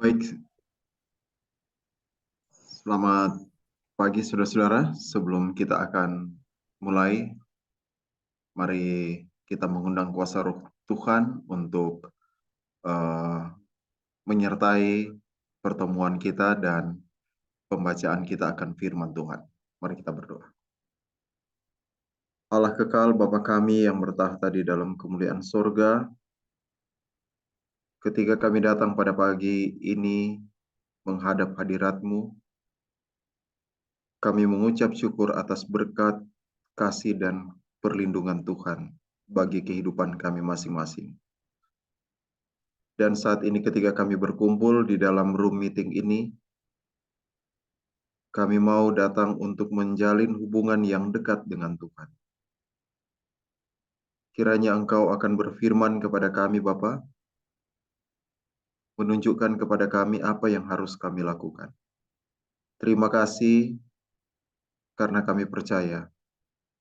Baik, selamat pagi saudara-saudara. Sebelum kita akan mulai, mari kita mengundang kuasa Roh Tuhan untuk eh, menyertai pertemuan kita dan pembacaan kita akan firman Tuhan. Mari kita berdoa. Allah kekal, Bapa kami yang bertahta di dalam kemuliaan sorga, ketika kami datang pada pagi ini menghadap hadirat-Mu, kami mengucap syukur atas berkat, kasih, dan perlindungan Tuhan bagi kehidupan kami masing-masing. Dan saat ini ketika kami berkumpul di dalam room meeting ini, kami mau datang untuk menjalin hubungan yang dekat dengan Tuhan. Kiranya Engkau akan berfirman kepada kami, Bapa, menunjukkan kepada kami apa yang harus kami lakukan. Terima kasih karena kami percaya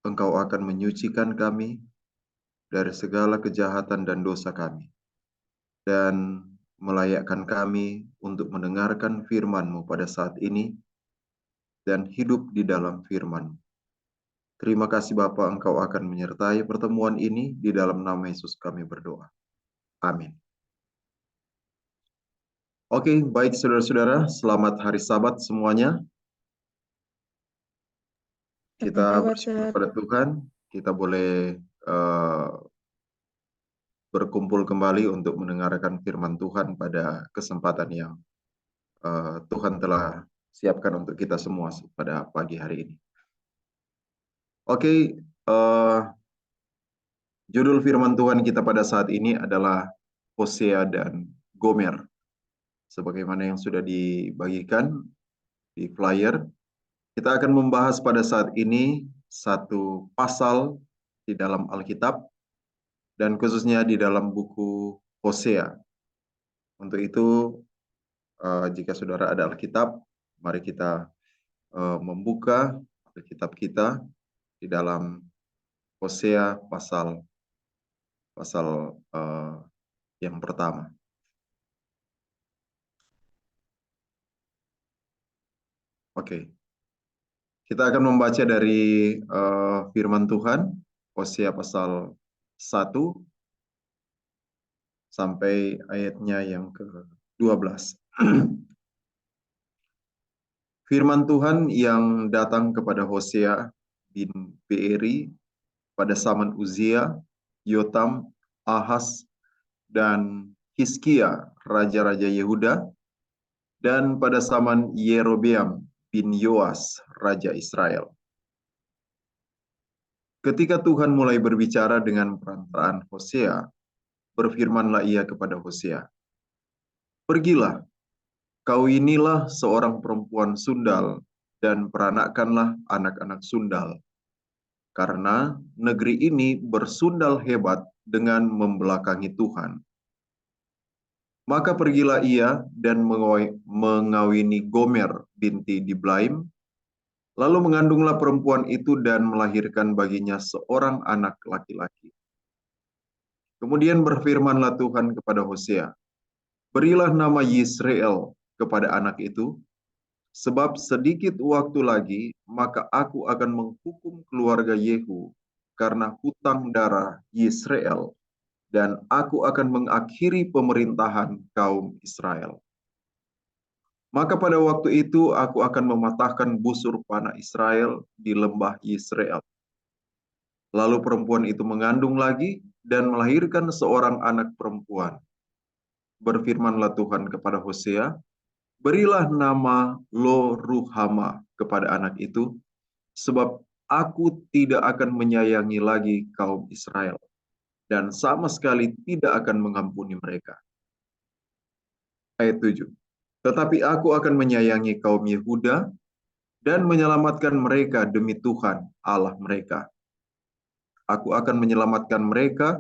Engkau akan menyucikan kami dari segala kejahatan dan dosa kami, dan melayakkan kami untuk mendengarkan firman-Mu pada saat ini dan hidup di dalam firman. Terima kasih Bapa, Engkau akan menyertai pertemuan ini. Di dalam nama Yesus kami berdoa. Amin. Oke, baik saudara-saudara, selamat hari Sabat semuanya. Kita bersyukur pada Tuhan, kita boleh berkumpul kembali untuk mendengarkan firman Tuhan pada kesempatan yang Tuhan telah siapkan untuk kita semua pada pagi hari ini. Oke, judul firman Tuhan kita pada saat ini adalah Hosea dan Gomer. Sebagaimana yang sudah dibagikan di flyer, kita akan membahas pada saat ini satu pasal di dalam Alkitab dan khususnya di dalam buku Hosea. Untuk itu, jika saudara ada Alkitab, mari kita membuka Alkitab kita di dalam Hosea pasal yang pertama. Oke. Kita akan membaca dari firman Tuhan, Hosea pasal 1 sampai ayatnya yang ke-12. Firman Tuhan yang datang kepada Hosea bin Beeri pada zaman Uzia, Yotam, Ahaz, dan Hizkia, raja-raja Yehuda, dan pada zaman Yerobeam bin Yoas, raja Israel. Ketika Tuhan mulai berbicara dengan perantaraan Hosea, berfirmanlah ia kepada Hosea, "Pergilah, kau inilah seorang perempuan sundal, dan peranakanlah anak-anak sundal. Karena negeri ini bersundal hebat dengan membelakangi Tuhan." Maka pergilah ia dan mengawini Gomer binti Diblaim, lalu mengandunglah perempuan itu dan melahirkan baginya seorang anak laki-laki. Kemudian berfirmanlah Tuhan kepada Hosea, "Berilah nama Yisrael kepada anak itu, sebab sedikit waktu lagi maka aku akan menghukum keluarga Yehu karena hutang darah Yisrael, dan aku akan mengakhiri pemerintahan kaum Israel. Maka pada waktu itu aku akan mematahkan busur panah Israel di lembah Yisrael." Lalu perempuan itu mengandung lagi dan melahirkan seorang anak perempuan. Berfirmanlah Tuhan kepada Hosea, "Berilah nama Lo-Ruhama kepada anak itu, sebab aku tidak akan menyayangi lagi kaum Israel, dan sama sekali tidak akan mengampuni mereka." Ayat 7. "Tetapi aku akan menyayangi kaum Yehuda dan menyelamatkan mereka demi Tuhan Allah mereka. Aku akan menyelamatkan mereka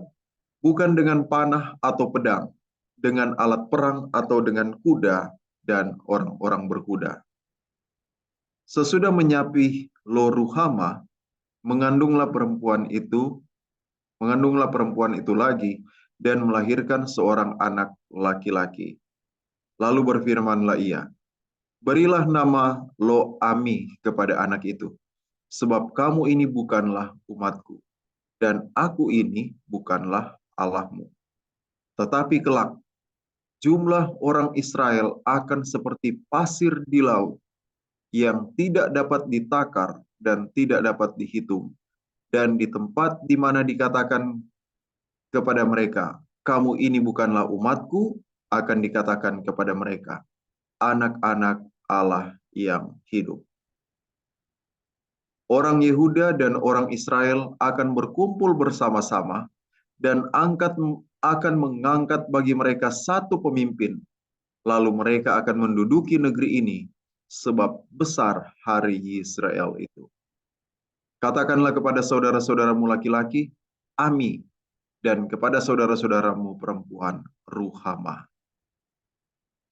bukan dengan panah atau pedang, dengan alat perang atau dengan kuda dan orang-orang berkuda." Sesudah menyapih Lo-Ruhama, mengandunglah perempuan itu lagi dan melahirkan seorang anak laki-laki. Lalu berfirmanlah ia, berilah nama Lo-Ami kepada anak itu, sebab kamu ini bukanlah umatku, dan aku ini bukanlah Allahmu. Tetapi kelak, jumlah orang Israel akan seperti pasir di laut, yang tidak dapat ditakar dan tidak dapat dihitung. Dan di tempat di mana dikatakan kepada mereka, kamu ini bukanlah umatku, akan dikatakan kepada mereka, anak-anak Allah yang hidup. Orang Yehuda dan orang Israel akan berkumpul bersama-sama dan akan mengangkat bagi mereka satu pemimpin. Lalu mereka akan menduduki negeri ini, sebab besar hari Israel itu. Katakanlah kepada saudara-saudaramu laki-laki, Ami, dan kepada saudara-saudaramu perempuan, Ruhamah.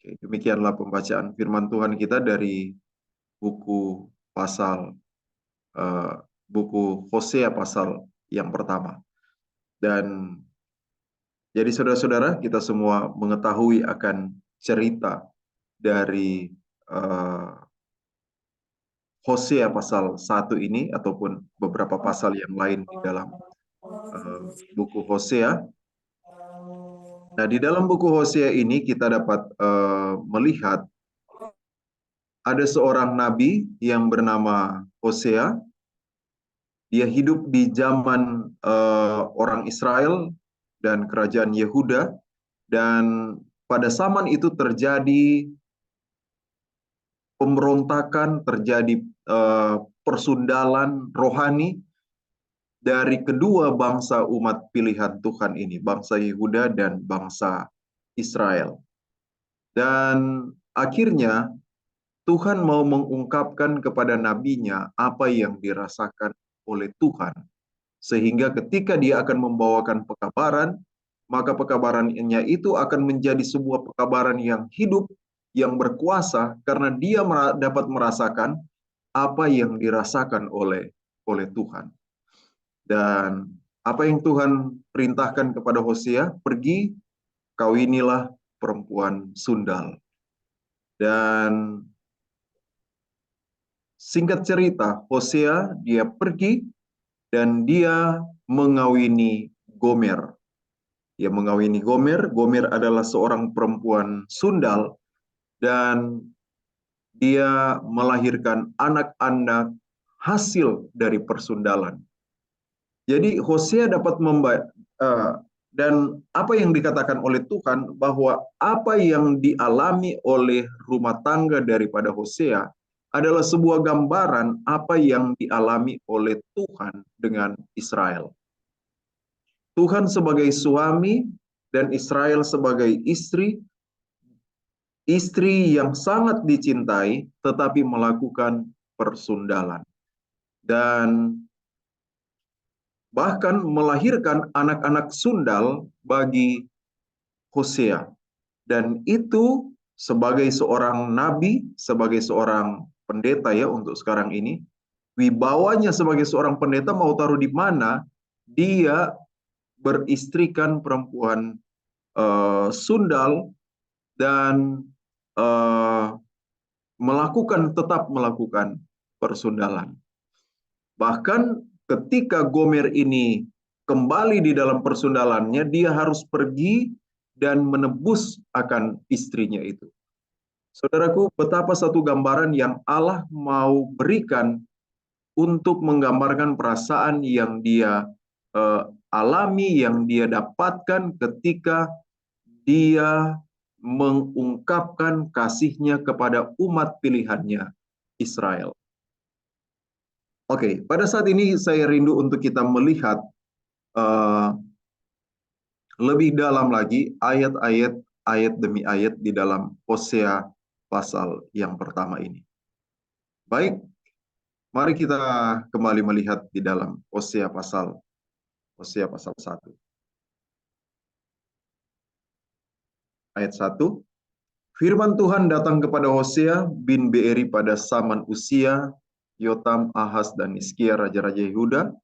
Oke, demikianlah pembacaan firman Tuhan kita dari buku pasal buku Hosea pasal yang pertama. Dan jadi saudara-saudara, kita semua mengetahui akan cerita dari Hosea pasal 1 ini ataupun beberapa pasal yang lain di dalam buku Hosea. Nah, di dalam buku Hosea ini kita dapat melihat ada seorang nabi yang bernama Hosea. Dia hidup di zaman orang Israel dan kerajaan Yehuda, dan pada zaman itu terjadi pemberontakan, terjadi persundalan rohani dari kedua bangsa umat pilihan Tuhan ini, bangsa Yehuda dan bangsa Israel. Dan akhirnya Tuhan mau mengungkapkan kepada nabinya apa yang dirasakan oleh Tuhan. Sehingga ketika dia akan membawakan pekabaran, maka pekabarannya itu akan menjadi sebuah pekabaran yang hidup, yang berkuasa, karena dia dapat merasakan apa yang dirasakan oleh Tuhan. Dan apa yang Tuhan perintahkan kepada Hosea, pergi, kawinilah perempuan sundal. Dan singkat cerita, Hosea dia pergi dan dia mengawini Gomer. Dia mengawini Gomer. Gomer adalah seorang perempuan sundal dan dia melahirkan anak-anak hasil dari persundalan. Jadi Hosea dapat dan apa yang dikatakan oleh Tuhan bahwa apa yang dialami oleh rumah tangga daripada Hosea adalah sebuah gambaran apa yang dialami oleh Tuhan dengan Israel. Tuhan sebagai suami dan Israel sebagai istri yang sangat dicintai tetapi melakukan persundalan dan bahkan melahirkan anak-anak sundal bagi Hosea. Dan itu sebagai seorang nabi, sebagai seorang pendeta ya untuk sekarang ini, wibawanya sebagai seorang pendeta mau taruh di mana, dia beristrikan perempuan sundal dan tetap melakukan persundalan. Bahkan ketika Gomer ini kembali di dalam persundalannya, dia harus pergi dan menebus akan istrinya itu. Saudaraku, betapa satu gambaran yang Allah mau berikan untuk menggambarkan perasaan yang dia alami, yang dia dapatkan ketika dia mengungkapkan kasihnya kepada umat pilihannya, Israel. Oke, pada saat ini saya rindu untuk kita melihat lebih dalam lagi ayat demi ayat di dalam Hosea pasal yang pertama ini. Baik, mari kita kembali melihat di dalam Hosea pasal 1. Ayat 1. Firman Tuhan datang kepada Hosea bin Beeri pada zaman Usia, Yotam, Ahaz, dan Hizkia raja-raja Yehuda,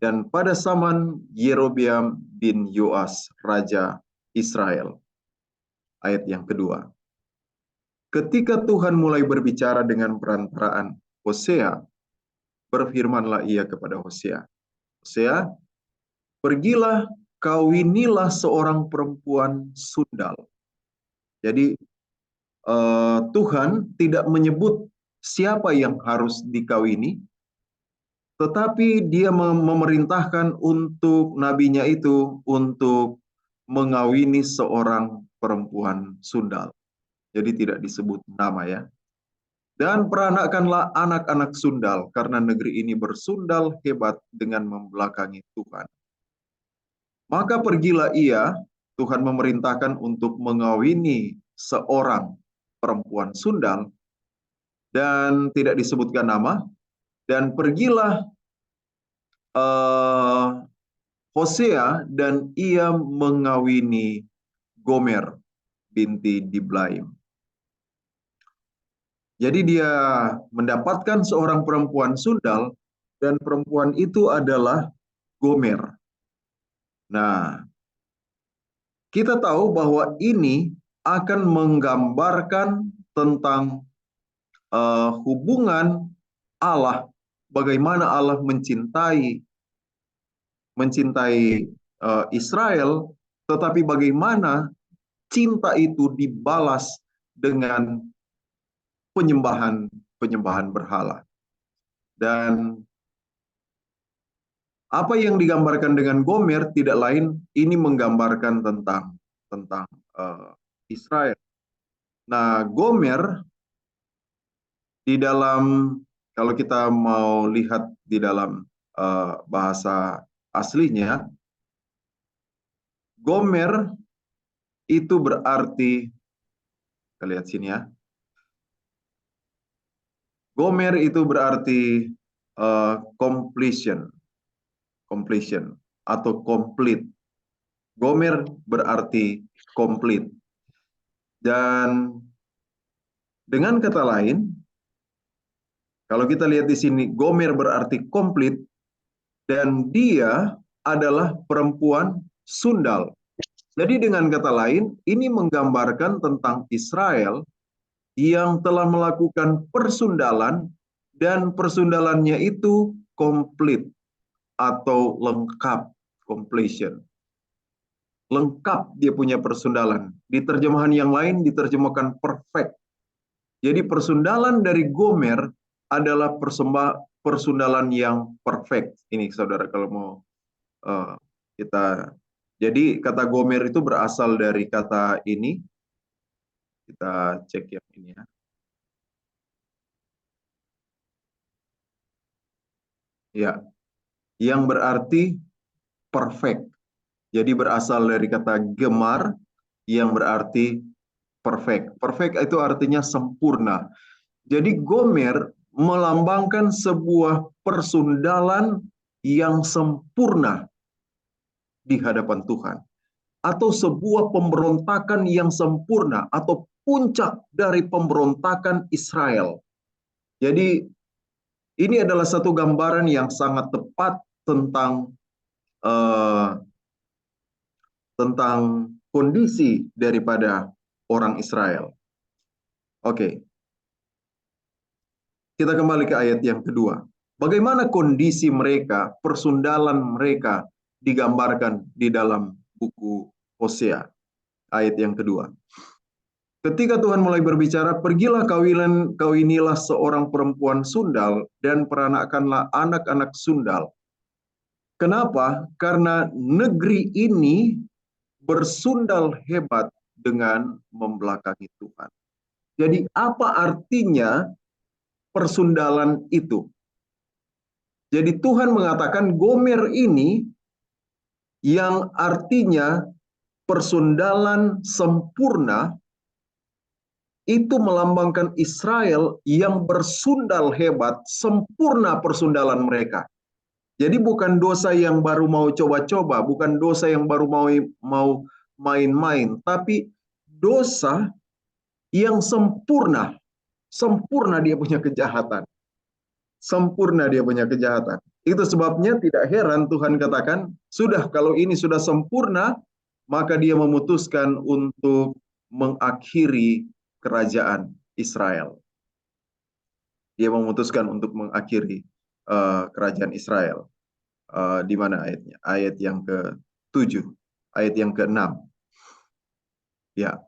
dan pada zaman Yerobeam bin Yoas raja Israel. Ayat yang kedua. Ketika Tuhan mulai berbicara dengan perantaraan Hosea, berfirmanlah ia kepada Hosea, Hosea, pergilah, kawinilah seorang perempuan sundal. Jadi Tuhan tidak menyebut siapa yang harus dikawini, tetapi dia memerintahkan untuk nabinya itu untuk mengawini seorang perempuan sundal. Jadi tidak disebut nama ya. Dan peranakanlah anak-anak sundal, karena negeri ini bersundal hebat dengan membelakangi Tuhan. Maka pergilah ia, Tuhan memerintahkan untuk mengawini seorang perempuan sundal, dan tidak disebutkan nama, dan pergilah Hosea dan ia mengawini Gomer binti Diblaim. Jadi dia mendapatkan seorang perempuan sundal, dan perempuan itu adalah Gomer. Nah, kita tahu bahwa ini akan menggambarkan tentang hubungan Allah, bagaimana Allah mencintai Israel, tetapi bagaimana cinta itu dibalas dengan penyembahan berhala. Dan apa yang digambarkan dengan Gomer tidak lain, ini menggambarkan tentang Israel. Nah, Gomer di dalam, kalau kita mau lihat di dalam bahasa aslinya, Gomer itu berarti, kita lihat sini ya, Gomer itu berarti completion atau complete. Gomer berarti komplit. Dan dengan kata lain, kalau kita lihat di sini, Gomer berarti komplit, dan dia adalah perempuan sundal. Jadi dengan kata lain, ini menggambarkan tentang Israel yang telah melakukan persundalan, dan persundalannya itu komplit atau lengkap, completion. Lengkap dia punya persundalan. Di terjemahan yang lain diterjemahkan perfect. Jadi persundalan dari Gomer adalah persundalan yang perfect. Ini saudara kalau mau kita, jadi kata Gomer itu berasal dari kata ini. Kita cek yang ini ya. Ya, yang berarti perfect. Jadi berasal dari kata gemar yang berarti perfect. Perfect itu artinya sempurna. Jadi Gomer melambangkan sebuah persundalan yang sempurna di hadapan Tuhan, atau sebuah pemberontakan yang sempurna, atau puncak dari pemberontakan Israel. Jadi ini adalah satu gambaran yang sangat tepat tentang kondisi daripada orang Israel. Oke, kita kembali ke ayat yang kedua. Bagaimana kondisi mereka, persundalan mereka digambarkan di dalam buku Hosea, ayat yang kedua. Ketika Tuhan mulai berbicara, pergilah kawinilah seorang perempuan sundal dan peranakanlah anak-anak sundal. Kenapa? Karena negeri ini bersundal hebat dengan membelakangi Tuhan. Jadi apa artinya persundalan itu? Jadi Tuhan mengatakan Gomer ini yang artinya persundalan sempurna, itu melambangkan Israel yang bersundal hebat, sempurna persundalan mereka. Jadi bukan dosa yang baru mau coba-coba, bukan dosa yang baru mau main-main, tapi dosa yang sempurna. Sempurna dia punya kejahatan. Sempurna dia punya kejahatan. Itu sebabnya tidak heran Tuhan katakan, sudah kalau ini sudah sempurna, maka dia memutuskan untuk mengakhiri kerajaan Israel. Dia memutuskan untuk mengakhiri kerajaan Israel. Di mana ayatnya? Ayat yang ke-7, ayat yang ke-6. Ya.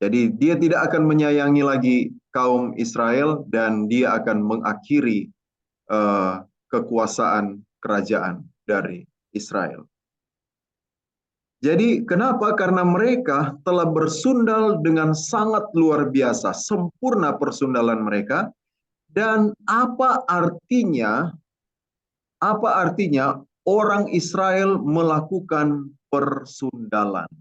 Jadi dia tidak akan menyayangi lagi kaum Israel dan dia akan mengakhiri kekuasaan kerajaan dari Israel. Jadi kenapa? Karena mereka telah bersundal dengan sangat luar biasa, sempurna persundalan mereka. Dan apa artinya orang Israel melakukan persundalan?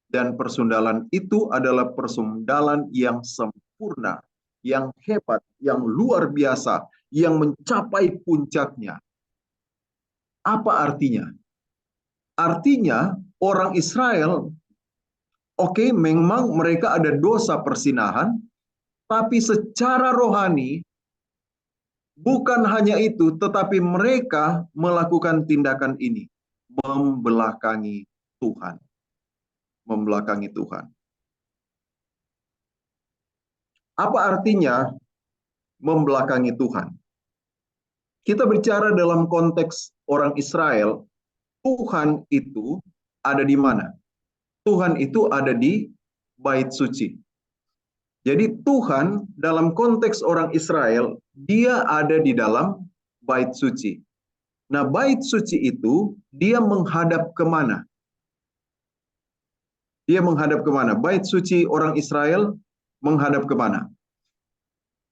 Dan persundalan itu adalah persundalan yang sempurna, yang hebat, yang luar biasa, yang mencapai puncaknya. Apa artinya? Artinya orang Israel, oke, memang mereka ada dosa persinahan, tapi secara rohani bukan hanya itu, tetapi mereka melakukan tindakan ini, membelakangi Tuhan. Membelakangi Tuhan. Apa artinya membelakangi Tuhan? Kita bicara dalam konteks orang Israel, Tuhan itu ada di mana? Tuhan itu ada di bait suci. Jadi Tuhan dalam konteks orang Israel, dia ada di dalam bait suci. Nah, bait suci itu dia menghadap kemana? Dia menghadap kemana? Bait suci orang Israel menghadap kemana?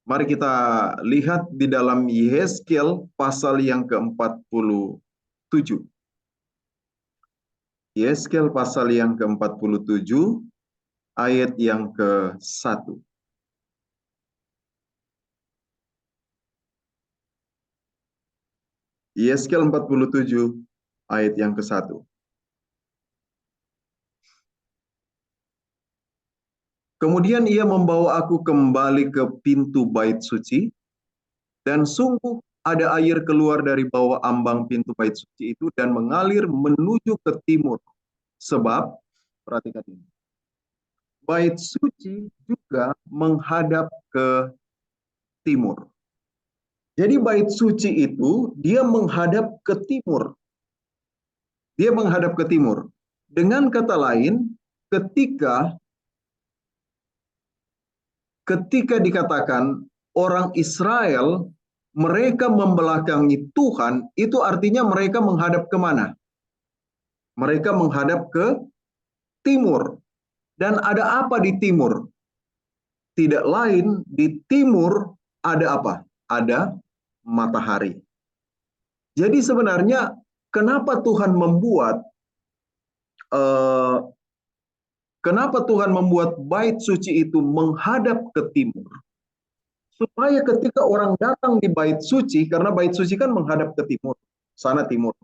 Mari kita lihat di dalam Yehezkiel pasal yang ke-47. Yehezkiel pasal yang ke-47 ayat yang ke-1. Yehezkiel 47 ayat yang ke-1. Kemudian ia membawa aku kembali ke pintu bait suci, dan sungguh ada air keluar dari bawah ambang pintu bait suci itu dan mengalir menuju ke timur. Sebab, perhatikan ini, bait suci juga menghadap ke timur. Jadi bait suci itu dia menghadap ke timur. Dia menghadap ke timur. Dengan kata lain, ketika dikatakan orang Israel mereka membelakangi Tuhan, itu artinya mereka menghadap kemana? Mereka menghadap ke timur. Dan ada apa di timur? Tidak lain, di timur ada apa? Ada matahari. Jadi sebenarnya kenapa Tuhan membuat bait suci itu menghadap ke timur? Supaya ketika orang datang di bait suci, karena bait suci kan menghadap ke timur, sana timur.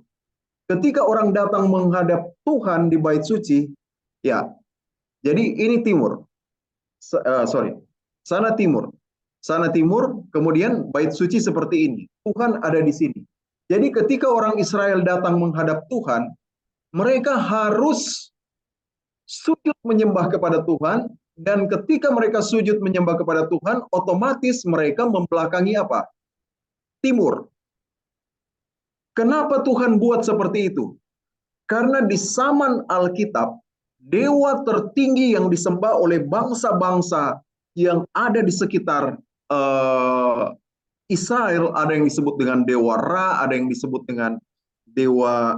Ketika orang datang menghadap Tuhan di bait suci, ya, jadi ini timur. Sana timur. Sana timur, kemudian bait suci seperti ini. Tuhan ada di sini. Jadi ketika orang Israel datang menghadap Tuhan, mereka harus sujud menyembah kepada Tuhan, dan ketika mereka sujud menyembah kepada Tuhan, otomatis mereka membelakangi apa? Timur. Kenapa Tuhan buat seperti itu? Karena di zaman Alkitab, dewa tertinggi yang disembah oleh bangsa-bangsa yang ada di sekitar Israel, ada yang disebut dengan dewa Ra, ada yang disebut dengan dewa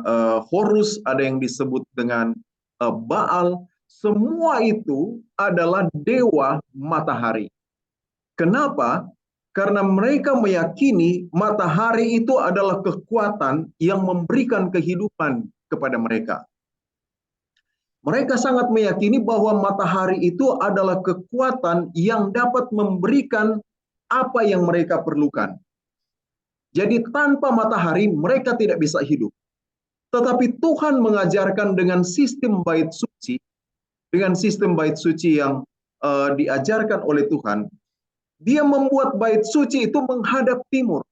Horus, ada yang disebut dengan Baal. Semua itu adalah dewa matahari. Kenapa? Karena mereka meyakini matahari itu adalah kekuatan yang memberikan kehidupan kepada mereka. Mereka sangat meyakini bahwa matahari itu adalah kekuatan yang dapat memberikan apa yang mereka perlukan. Jadi tanpa matahari mereka tidak bisa hidup. Tetapi Tuhan mengajarkan dengan sistem bait suci, yang diajarkan oleh Tuhan, dia membuat bait suci itu menghadap timur.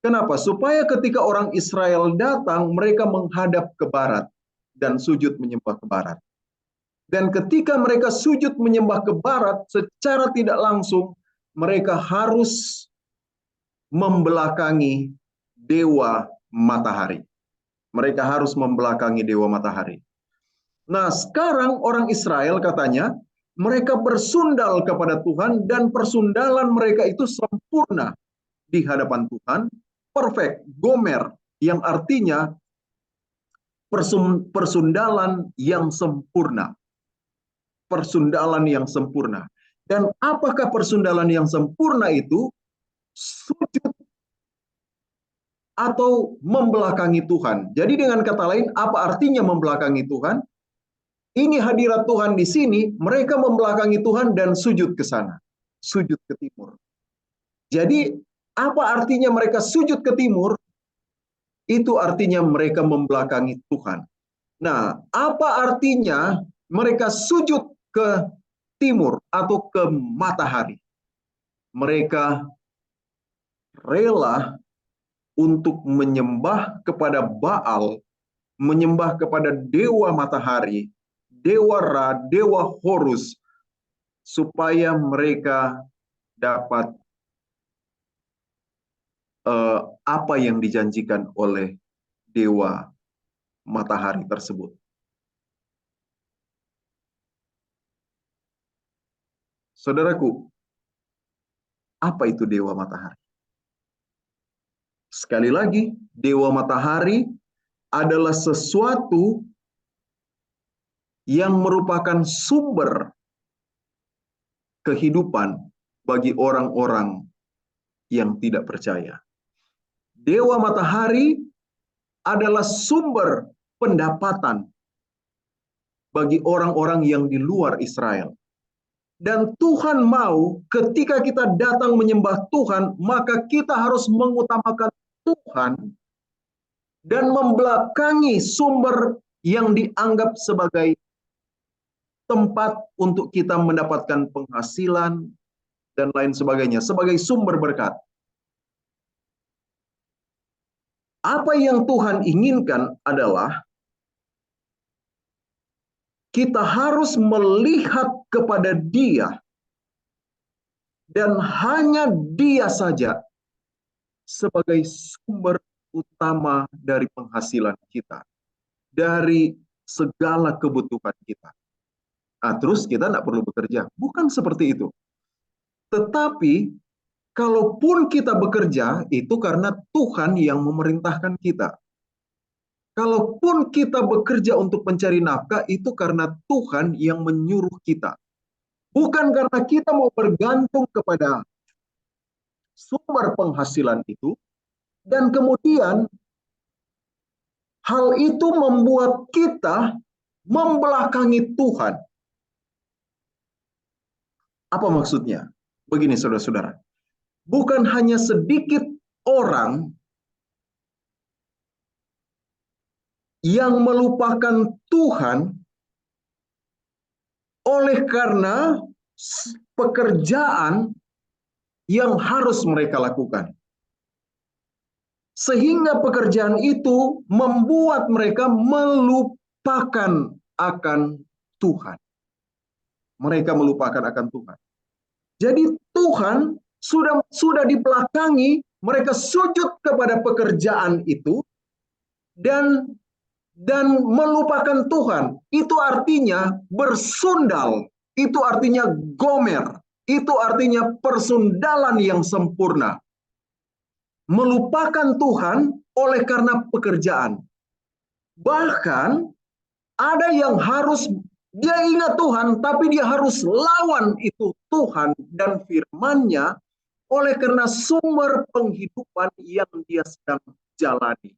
Kenapa? Supaya ketika orang Israel datang, mereka menghadap ke barat dan sujud menyembah ke barat. Dan ketika mereka sujud menyembah ke barat, secara tidak langsung mereka harus membelakangi dewa matahari. Mereka harus membelakangi dewa matahari. Nah, sekarang orang Israel katanya mereka bersundal kepada Tuhan dan persundalan mereka itu sempurna di hadapan Tuhan, perfect, gomer, yang artinya persundalan yang sempurna. Persundalan yang sempurna. Dan apakah persundalan yang sempurna itu? Sujud atau membelakangi Tuhan. Jadi dengan kata lain, apa artinya membelakangi Tuhan? Ini hadirat Tuhan di sini, mereka membelakangi Tuhan dan sujud ke sana. Sujud ke timur. Jadi apa artinya mereka sujud ke timur? Itu artinya mereka membelakangi Tuhan. Nah, apa artinya mereka sujud ke timur atau ke matahari? Mereka rela untuk menyembah kepada Baal, menyembah kepada dewa matahari, dewa Ra, dewa Horus, supaya mereka dapat apa yang dijanjikan oleh dewa matahari tersebut. Saudaraku, apa itu dewa matahari? Sekali lagi, dewa matahari adalah sesuatu yang merupakan sumber kehidupan bagi orang-orang yang tidak percaya. Dewa matahari adalah sumber pendapatan bagi orang-orang yang di luar Israel. Dan Tuhan mau ketika kita datang menyembah Tuhan, maka kita harus mengutamakan Tuhan dan membelakangi sumber yang dianggap sebagai tempat untuk kita mendapatkan penghasilan dan lain sebagainya, sebagai sumber berkat. Apa yang Tuhan inginkan adalah kita harus melihat kepada Dia dan hanya Dia saja sebagai sumber utama dari penghasilan kita, dari segala kebutuhan kita. Nah, terus kita tidak perlu bekerja. Bukan seperti itu. Tetapi, kalaupun kita bekerja, itu karena Tuhan yang memerintahkan kita. Kalaupun kita bekerja untuk mencari nafkah, itu karena Tuhan yang menyuruh kita. Bukan karena kita mau bergantung kepada sumber penghasilan itu, dan kemudian hal itu membuat kita membelakangi Tuhan. Apa maksudnya? Begini saudara-saudara, bukan hanya sedikit orang yang melupakan Tuhan oleh karena pekerjaan yang harus mereka lakukan. Sehingga pekerjaan itu membuat mereka melupakan akan Tuhan. Mereka melupakan akan Tuhan. Jadi Tuhan sudah dibelakangi, mereka sujud kepada pekerjaan itu dan melupakan Tuhan. Itu artinya bersundal, itu artinya gomer, itu artinya persundalan yang sempurna. Melupakan Tuhan oleh karena pekerjaan. Bahkan ada yang harus dia ingat Tuhan, tapi dia harus lawan itu Tuhan dan firman-Nya oleh karena sumber penghidupan yang dia sedang jalani.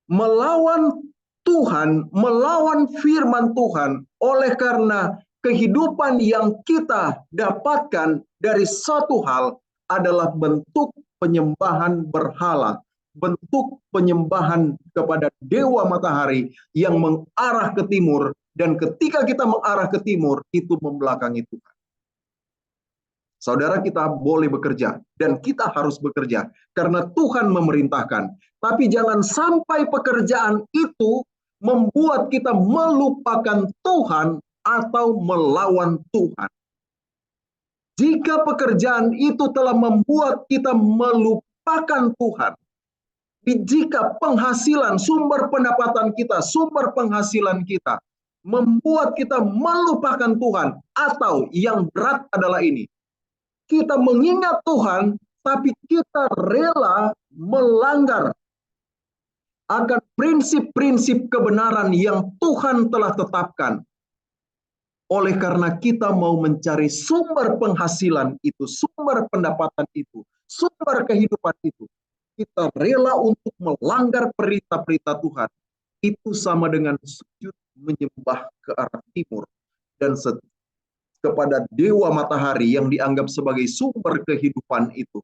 Melawan Tuhan, melawan firman Tuhan oleh karena kehidupan yang kita dapatkan dari satu hal adalah bentuk penyembahan berhala, bentuk penyembahan kepada dewa matahari yang mengarah ke timur, dan ketika kita mengarah ke timur itu membelakangi Tuhan. Saudara, kita boleh bekerja dan kita harus bekerja karena Tuhan memerintahkan. Tapi jangan sampai pekerjaan itu membuat kita melupakan Tuhan atau melawan Tuhan. Jika pekerjaan itu telah membuat kita melupakan Tuhan, jika penghasilan, sumber pendapatan kita, sumber penghasilan kita membuat kita melupakan Tuhan, atau yang berat adalah ini, kita mengingat Tuhan, tapi kita rela melanggar akan prinsip-prinsip kebenaran yang Tuhan telah tetapkan. Oleh karena kita mau mencari sumber penghasilan itu, sumber pendapatan itu, sumber kehidupan itu, kita rela untuk melanggar perintah-perintah Tuhan. Itu sama dengan sujud menyembah ke arah timur dan kepada dewa matahari yang dianggap sebagai sumber kehidupan itu.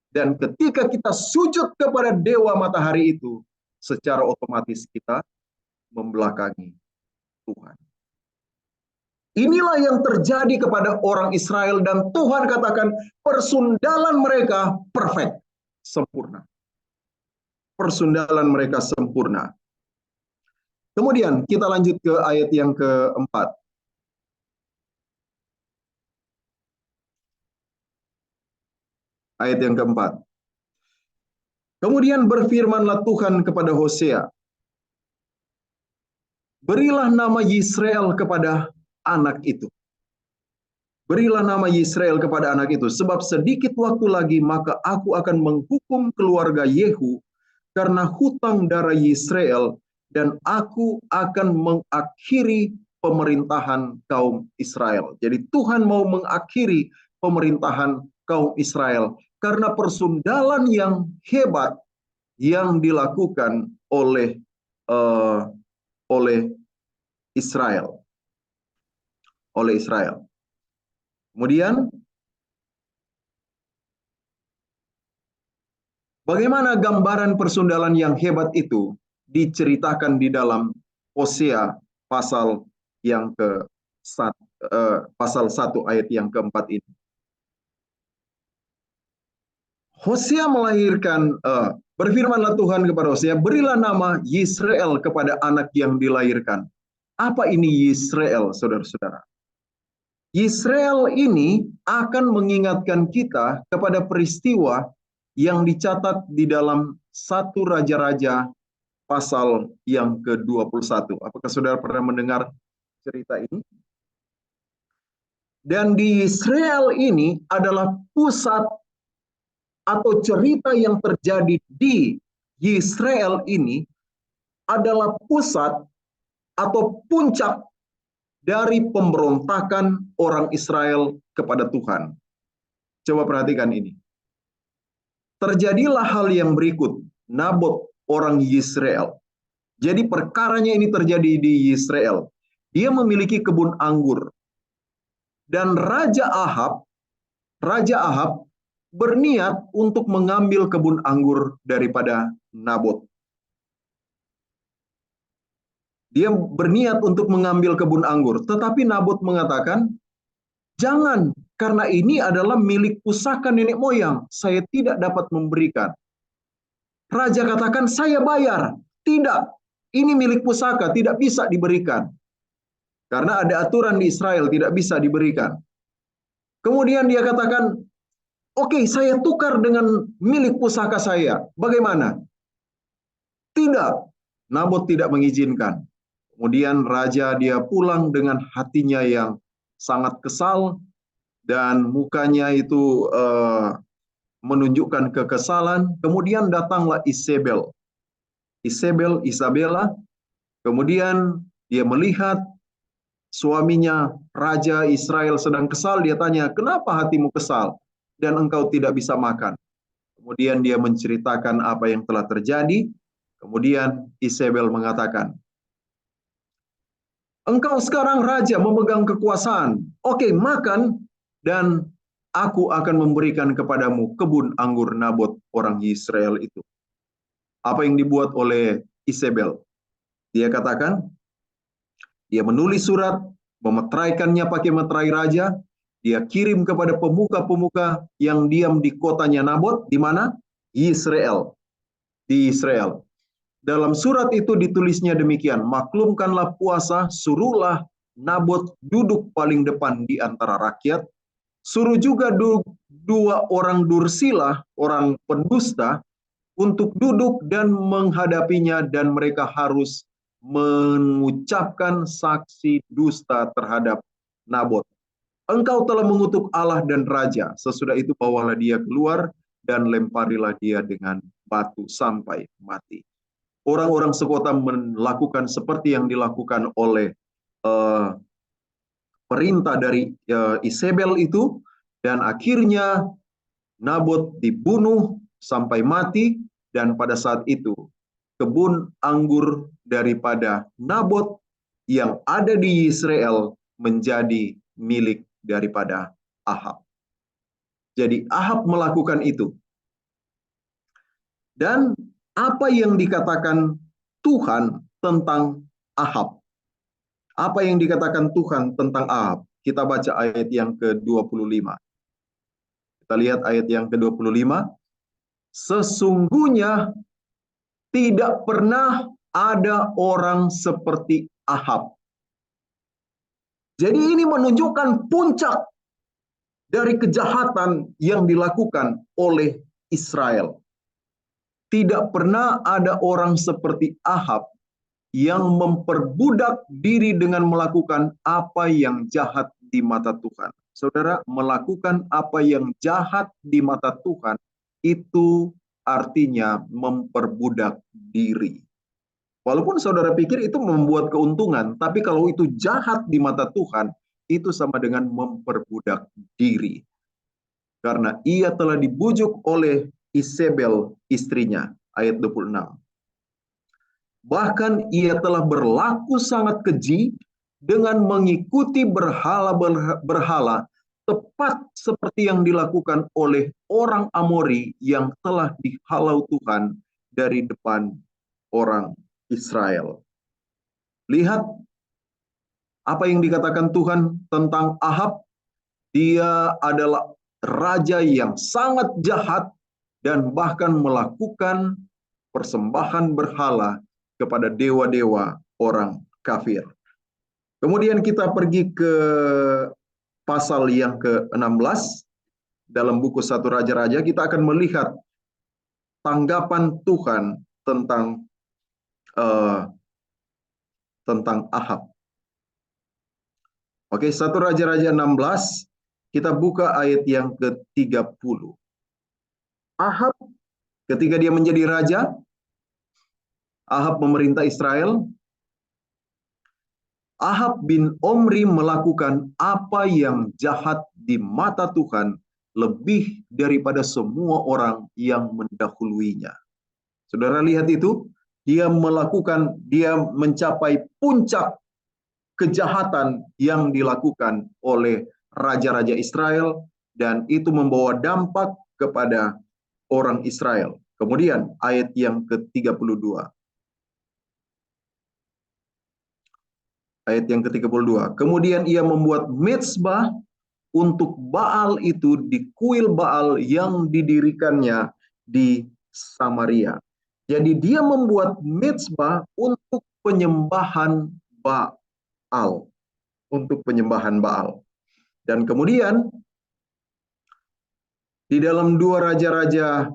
Dan ketika kita sujud kepada dewa matahari itu, secara otomatis kita membelakangi Tuhan. Inilah yang terjadi kepada orang Israel, dan Tuhan katakan persundalan mereka perfect, sempurna. Persundalan mereka sempurna. Kemudian kita lanjut ke ayat yang keempat. Ayat yang keempat. Kemudian berfirmanlah Tuhan kepada Hosea, berilah nama Yisrael kepada anak itu. Berilah nama Yisrael kepada anak itu, sebab sedikit waktu lagi maka aku akan menghukum keluarga Yehu karena hutang darah Yisrael, dan aku akan mengakhiri pemerintahan kaum Israel. Jadi Tuhan mau mengakhiri pemerintahan kaum Israel karena persundalan yang hebat yang dilakukan oleh Israel. Kemudian bagaimana gambaran persundalan yang hebat itu diceritakan di dalam Hosea pasal yang pasal 1 ayat yang keempat ini. Hosea melahirkan, berfirmanlah Tuhan kepada Hosea, berilah nama Yisrael kepada anak yang dilahirkan. Apa ini Yisrael, saudara-saudara? Yisrael ini akan mengingatkan kita kepada peristiwa yang dicatat di dalam 1 Raja-Raja pasal yang ke-21. Apakah saudara pernah mendengar cerita ini? Dan di Yisrael ini adalah pusat atau cerita yang terjadi di Yisrael ini adalah pusat atau puncak dari pemberontakan orang Israel kepada Tuhan. Coba perhatikan ini. Terjadilah hal yang berikut. Nabot orang Yisrael. Jadi perkaranya ini terjadi di Yisrael. Dia memiliki kebun anggur. Dan Raja Ahab berniat untuk mengambil kebun anggur daripada Nabot. Dia berniat untuk mengambil kebun anggur, tetapi Nabot mengatakan, jangan, karena ini adalah milik pusaka nenek moyang, saya tidak dapat memberikan. Raja katakan, saya bayar. Tidak, ini milik pusaka, tidak bisa diberikan. Karena ada aturan di Israel, tidak bisa diberikan. Kemudian dia katakan, oke, saya tukar dengan milik pusaka saya. Bagaimana? Tidak, Nabot tidak mengizinkan. Kemudian raja dia pulang dengan hatinya yang sangat kesal dan mukanya itu menunjukkan kekesalan. Kemudian datanglah Isabella. Kemudian dia melihat suaminya Raja Israel sedang kesal. Dia tanya, kenapa hatimu kesal dan engkau tidak bisa makan? Kemudian dia menceritakan apa yang telah terjadi. Kemudian Isabel mengatakan, engkau sekarang raja memegang kekuasaan. Oke, makan dan aku akan memberikan kepadamu kebun anggur Nabot orang Yisrael itu. Apa yang dibuat oleh Isabel? Dia katakan, dia menulis surat, memeteraikannya pakai meterai raja, dia kirim kepada pemuka-pemuka yang diam di kotanya Nabot, di mana? Israel. Di Israel. Dalam surat itu ditulisnya demikian, maklumkanlah puasa, suruhlah Nabot duduk paling depan di antara rakyat, suruh juga dua orang dursilah, orang pendusta, untuk duduk dan menghadapinya, dan mereka harus mengucapkan saksi dusta terhadap Nabot. Engkau telah mengutuk Allah dan Raja. Sesudah itu bawalah dia keluar dan lemparilah dia dengan batu sampai mati. Orang-orang sekota melakukan seperti yang dilakukan oleh uh, perintah dari Isabel itu, dan akhirnya Nabot dibunuh sampai mati, dan pada saat itu kebun anggur daripada Nabot yang ada di Israel menjadi milik daripada Ahab. Jadi Ahab melakukan itu. Dan apa yang dikatakan Tuhan tentang Ahab? Apa yang dikatakan Tuhan tentang Ahab? Kita baca ayat yang ke-25. Kita lihat ayat yang ke-25. Sesungguhnya tidak pernah ada orang seperti Ahab. Jadi ini menunjukkan puncak dari kejahatan yang dilakukan oleh Israel. Tidak pernah ada orang seperti Ahab yang memperbudak diri dengan melakukan apa yang jahat di mata Tuhan. Saudara, melakukan apa yang jahat di mata Tuhan itu artinya memperbudak diri. Walaupun saudara pikir itu membuat keuntungan, tapi kalau itu jahat di mata Tuhan, itu sama dengan memperbudak diri. Karena ia telah dibujuk oleh Isabel istrinya. Ayat 26. Bahkan ia telah berlaku sangat keji dengan mengikuti berhala-berhala, tepat seperti yang dilakukan oleh orang Amori yang telah dihalau Tuhan dari depan orang Israel. Lihat apa yang dikatakan Tuhan tentang Ahab. Dia adalah raja yang sangat jahat dan bahkan melakukan persembahan berhala kepada dewa-dewa orang kafir. Kemudian kita pergi ke pasal yang ke-16 dalam buku 1 Raja-Raja, kita akan melihat tanggapan Tuhan tentang Ahab. Oke, 1 Raja-Raja 16, kita buka ayat yang ke-30. Ahab ketika dia menjadi raja, Ahab memerintah Israel. Ahab bin Omri melakukan apa yang jahat di mata Tuhan lebih daripada semua orang yang mendahuluinya. Saudara lihat itu, dia mencapai puncak kejahatan yang dilakukan oleh raja-raja Israel, dan itu membawa dampak kepada orang Israel. Kemudian ayat yang ke-32. Ayat yang ke-32. Kemudian ia membuat mezbah untuk Baal itu di kuil Baal yang didirikannya di Samaria. Jadi dia membuat mezbah untuk penyembahan Baal. Untuk penyembahan Baal. Dan kemudian di dalam 2 Raja-Raja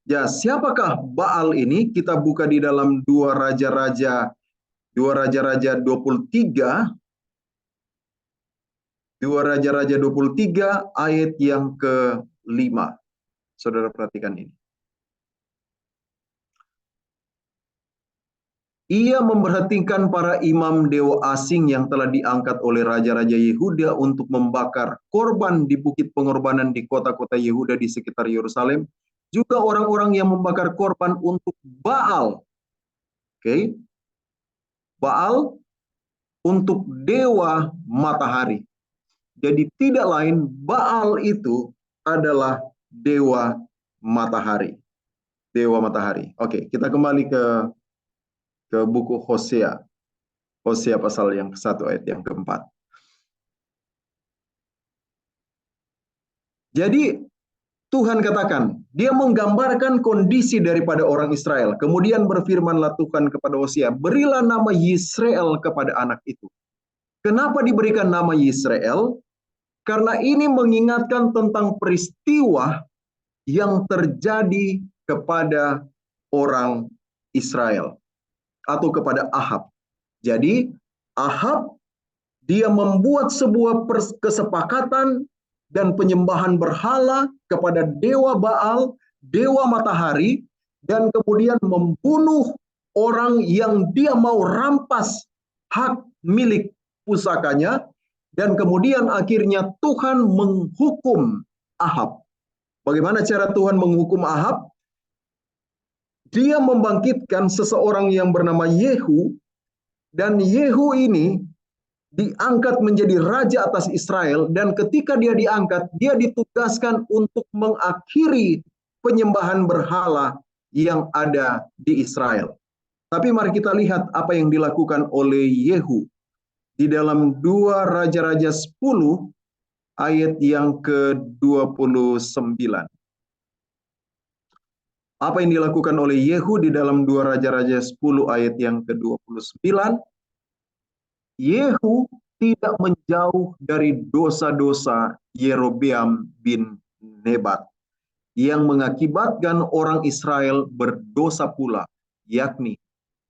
ya, siapakah Baal ini? Kita buka di dalam 2 Raja-Raja 23, 2 Raja-Raja 23 ayat yang ke-5. Saudara perhatikan ini. Ia memberhentikan para imam dewa asing yang telah diangkat oleh raja-raja Yehuda untuk membakar korban di bukit pengorbanan di kota-kota Yehuda di sekitar Yerusalem. Juga orang-orang yang membakar korban untuk Baal. Oke. Baal untuk dewa matahari. Jadi tidak lain, Baal itu adalah dewa matahari. Dewa matahari. Oke, kita kembali ke buku Hosea. Hosea pasal yang ke-1 ayat yang ke-4. Jadi Tuhan katakan, dia menggambarkan kondisi daripada orang Israel. Kemudian berfirmanlah Tuhan kepada Hosea, berilah nama Yisrael kepada anak itu. Kenapa diberikan nama Yisrael? Karena ini mengingatkan tentang peristiwa yang terjadi kepada orang Israel atau kepada Ahab. Jadi Ahab dia membuat sebuah kesepakatan dan penyembahan berhala kepada dewa Baal, dewa matahari, dan kemudian membunuh orang yang dia mau rampas hak milik pusakanya, dan kemudian akhirnya Tuhan menghukum Ahab. Bagaimana cara Tuhan menghukum Ahab? Dia membangkitkan seseorang yang bernama Yehu, dan Yehu ini diangkat menjadi raja atas Israel, dan ketika dia diangkat, dia ditugaskan untuk mengakhiri penyembahan berhala yang ada di Israel. Tapi mari kita lihat apa yang dilakukan oleh Yehu di dalam 2 Raja-Raja 10 ayat yang ke-29. Apa yang dilakukan oleh Yehu di dalam 2 Raja-Raja 10 ayat yang ke-29? Yehu tidak menjauh dari dosa-dosa Yerobeam bin Nebat yang mengakibatkan orang Israel berdosa pula, yakni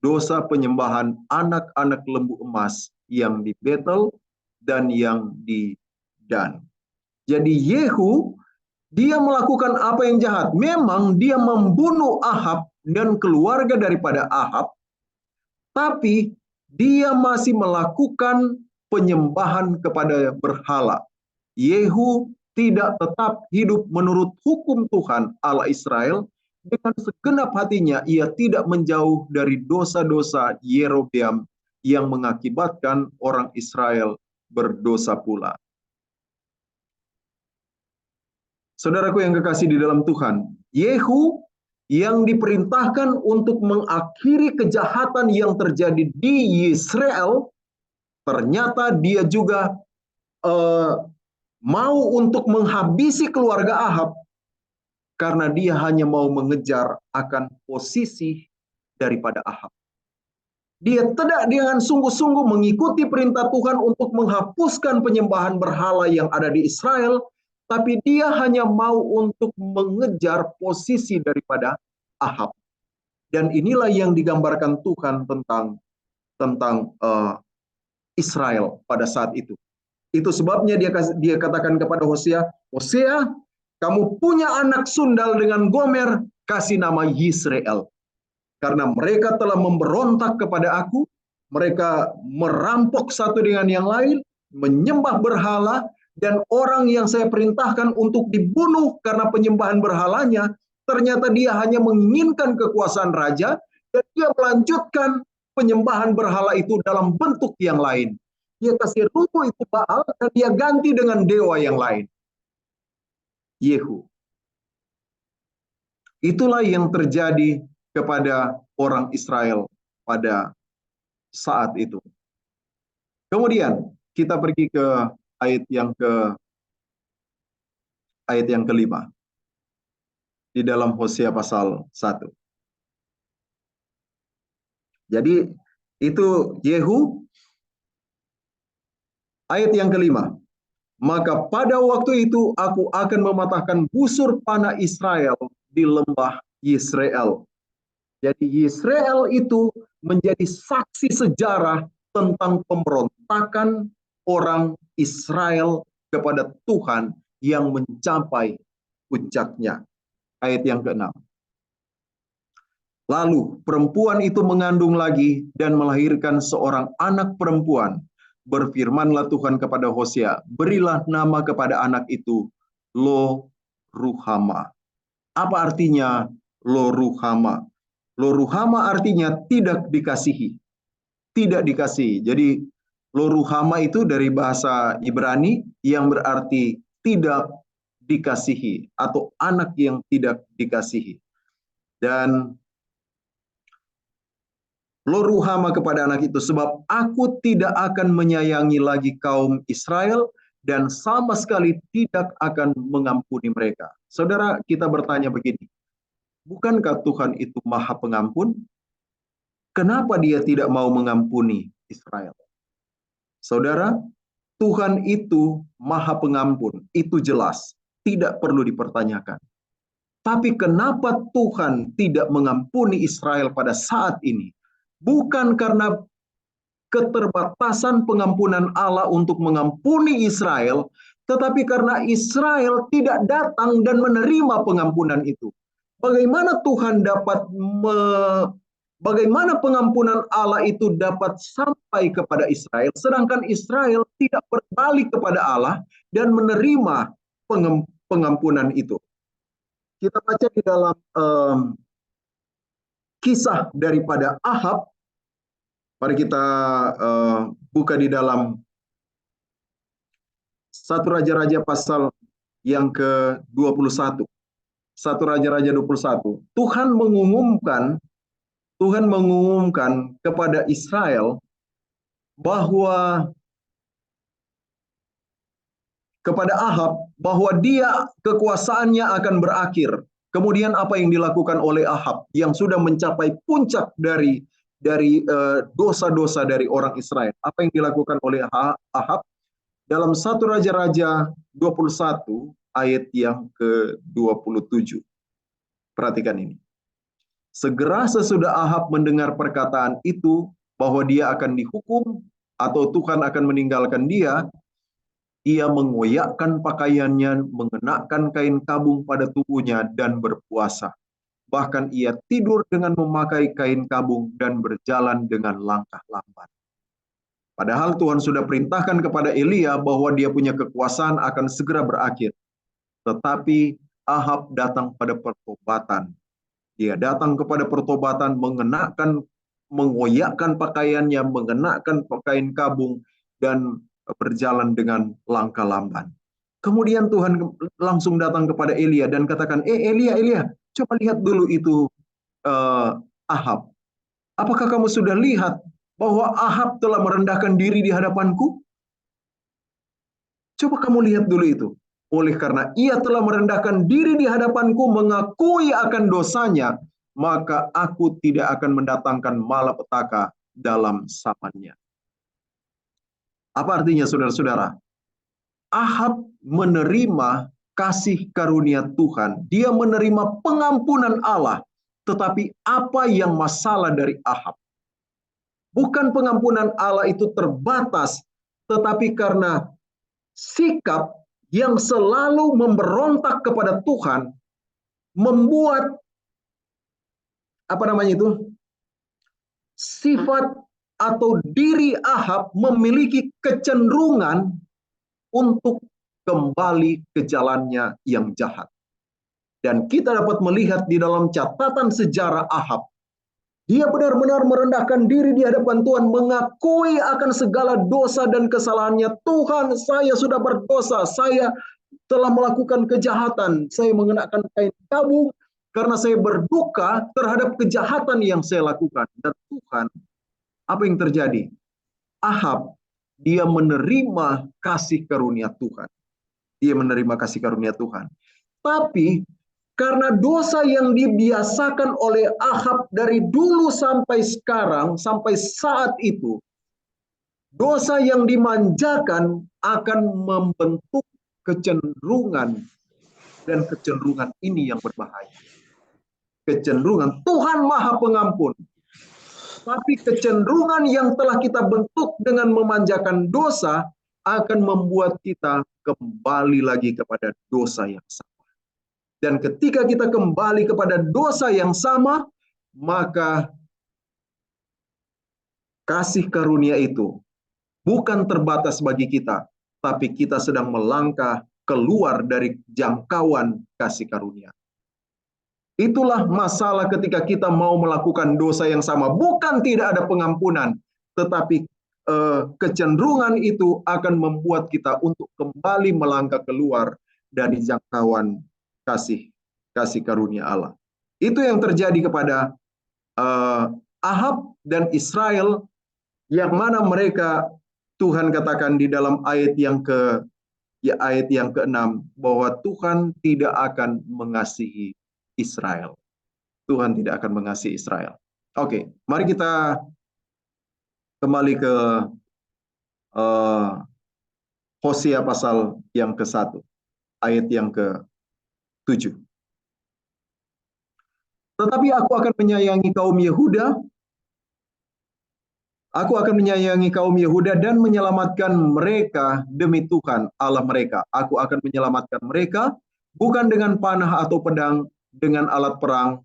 dosa penyembahan anak-anak lembu emas yang di Betel dan yang di Dan. Jadi Yehu dia melakukan apa yang jahat. Memang dia membunuh Ahab dan keluarga daripada Ahab, tapi dia masih melakukan penyembahan kepada berhala. Yehu tidak tetap hidup menurut hukum Tuhan Allah Israel. Dengan segenap hatinya ia tidak menjauh dari dosa-dosa Yerobeam yang mengakibatkan orang Israel berdosa pula. Saudaraku yang kekasih di dalam Tuhan, Yehu yang diperintahkan untuk mengakhiri kejahatan yang terjadi di Israel, ternyata dia juga mau untuk menghabisi keluarga Ahab karena dia hanya mau mengejar akan posisi daripada Ahab. Dia tidak dengan sungguh-sungguh mengikuti perintah Tuhan untuk menghapuskan penyembahan berhala yang ada di Israel, tapi dia hanya mau untuk mengejar posisi daripada Ahab. Dan inilah yang digambarkan Tuhan tentang Israel pada saat itu. Itu sebabnya dia katakan kepada Hosea, Hosea, kamu punya anak sundal dengan Gomer, kasih nama Yisrael. Karena mereka telah memberontak kepada aku, mereka merampok satu dengan yang lain, menyembah berhala, dan orang yang saya perintahkan untuk dibunuh karena penyembahan berhalanya, ternyata dia hanya menginginkan kekuasaan raja, dan dia melanjutkan penyembahan berhala itu dalam bentuk yang lain. Dia kasih rupa itu Baal, dan dia ganti dengan dewa yang lain. Yehu. Itulah yang terjadi kepada orang Israel pada saat itu. Kemudian kita pergi ke ayat yang kelima di dalam Hosea pasal 1. Jadi itu Yehu, ayat yang kelima. Maka pada waktu itu aku akan mematahkan busur panah Israel di lembah Yisrael. Jadi Yisrael itu menjadi saksi sejarah tentang pemberontakan orang Israel kepada Tuhan yang mencapai puncaknya. Ayat yang ke-6. Lalu perempuan itu mengandung lagi dan melahirkan seorang anak perempuan. Berfirmanlah Tuhan kepada Hosea, berilah nama kepada anak itu Lo Ruhama. Apa artinya Lo Ruhama? Lo Ruhama artinya tidak dikasihi. Tidak dikasihi. Jadi Lo Ruhama itu dari bahasa Ibrani yang berarti tidak dikasihi atau anak yang tidak dikasihi. Dan Lo Ruhama kepada anak itu, sebab aku tidak akan menyayangi lagi kaum Israel dan sama sekali tidak akan mengampuni mereka. Saudara, kita bertanya begini, bukankah Tuhan itu Maha Pengampun? Kenapa Dia tidak mau mengampuni Israel? Saudara, Tuhan itu Maha Pengampun, itu jelas, tidak perlu dipertanyakan. Tapi kenapa Tuhan tidak mengampuni Israel pada saat ini? Bukan karena keterbatasan pengampunan Allah untuk mengampuni Israel, tetapi karena Israel tidak datang dan menerima pengampunan itu. Bagaimana Tuhan dapat bagaimana pengampunan Allah itu dapat sampai kepada Israel, sedangkan Israel tidak berbalik kepada Allah dan menerima pengampunan itu. Kita baca di dalam kisah daripada Ahab. Mari kita buka di dalam 1 Raja-Raja pasal yang ke-21. 1 Raja-Raja 21. Tuhan mengumumkan kepada Israel bahwa kepada Ahab bahwa dia kekuasaannya akan berakhir. Kemudian apa yang dilakukan oleh Ahab yang sudah mencapai puncak dari dosa-dosa dari orang Israel. Apa yang dilakukan oleh Ahab? Dalam 1 Raja-Raja 21 ayat yang ke-27. Perhatikan ini. Segera sesudah Ahab mendengar perkataan itu bahwa dia akan dihukum atau Tuhan akan meninggalkan dia, ia mengoyakkan pakaiannya, mengenakan kain kabung pada tubuhnya dan berpuasa. Bahkan ia tidur dengan memakai kain kabung dan berjalan dengan langkah lambat. Padahal Tuhan sudah perintahkan kepada Elia bahwa dia punya kekuasaan akan segera berakhir. Tetapi Ahab datang pada pertobatan. Dia datang kepada pertobatan mengoyakkan pakaiannya, mengenakan kain kabung, dan berjalan dengan langkah lamban. Kemudian Tuhan langsung datang kepada Elia dan katakan, Elia, coba lihat dulu itu Ahab. Apakah kamu sudah lihat bahwa Ahab telah merendahkan diri di hadapanku? Coba kamu lihat dulu itu. Oleh karena ia telah merendahkan diri di hadapanku, mengakui akan dosanya, maka aku tidak akan mendatangkan malapetaka dalam zamannya. Apa artinya, saudara-saudara? Ahab menerima kasih karunia Tuhan. Dia menerima pengampunan Allah. Tetapi apa yang masalah dari Ahab? Bukan pengampunan Allah itu terbatas, tetapi karena sikap yang selalu memberontak kepada Tuhan, membuat sifat atau diri Ahab memiliki kecenderungan untuk kembali ke jalannya yang jahat. Dan kita dapat melihat di dalam catatan sejarah Ahab, dia benar-benar merendahkan diri di hadapan Tuhan, mengakui akan segala dosa dan kesalahannya. Tuhan, saya sudah berdosa, saya telah melakukan kejahatan, saya mengenakan kain kabung karena saya berduka terhadap kejahatan yang saya lakukan. Dan Tuhan, apa yang terjadi? Ahab, dia menerima kasih karunia Tuhan. Dia menerima kasih karunia Tuhan. Tapi karena dosa yang dibiasakan oleh Ahab dari dulu sampai sekarang, sampai saat itu, dosa yang dimanjakan akan membentuk kecenderungan, dan kecenderungan ini yang berbahaya. Kecenderungan, Tuhan Maha Pengampun, tapi kecenderungan yang telah kita bentuk dengan memanjakan dosa akan membuat kita kembali lagi kepada dosa yang sama. Dan ketika kita kembali kepada dosa yang sama, maka kasih karunia itu bukan terbatas bagi kita, tapi kita sedang melangkah keluar dari jangkauan kasih karunia. Itulah masalah ketika kita mau melakukan dosa yang sama. Bukan tidak ada pengampunan, tetapi kecenderungan itu akan membuat kita untuk kembali melangkah keluar dari jangkauan kasih karunia Allah. Itu yang terjadi kepada Ahab dan Israel, yang mana mereka, Tuhan katakan di dalam ayat yang ya ayat yang ke-6, bahwa Tuhan tidak akan mengasihi Israel. Tuhan tidak akan mengasihi Israel. Oke, mari kita kembali ke uh, Hosea pasal yang ke-1, ayat yang ke-7. Tetapi aku akan menyayangi kaum Yehuda, aku akan menyayangi kaum Yehuda dan menyelamatkan mereka demi Tuhan Allah mereka. Aku akan menyelamatkan mereka bukan dengan panah atau pedang, dengan alat perang,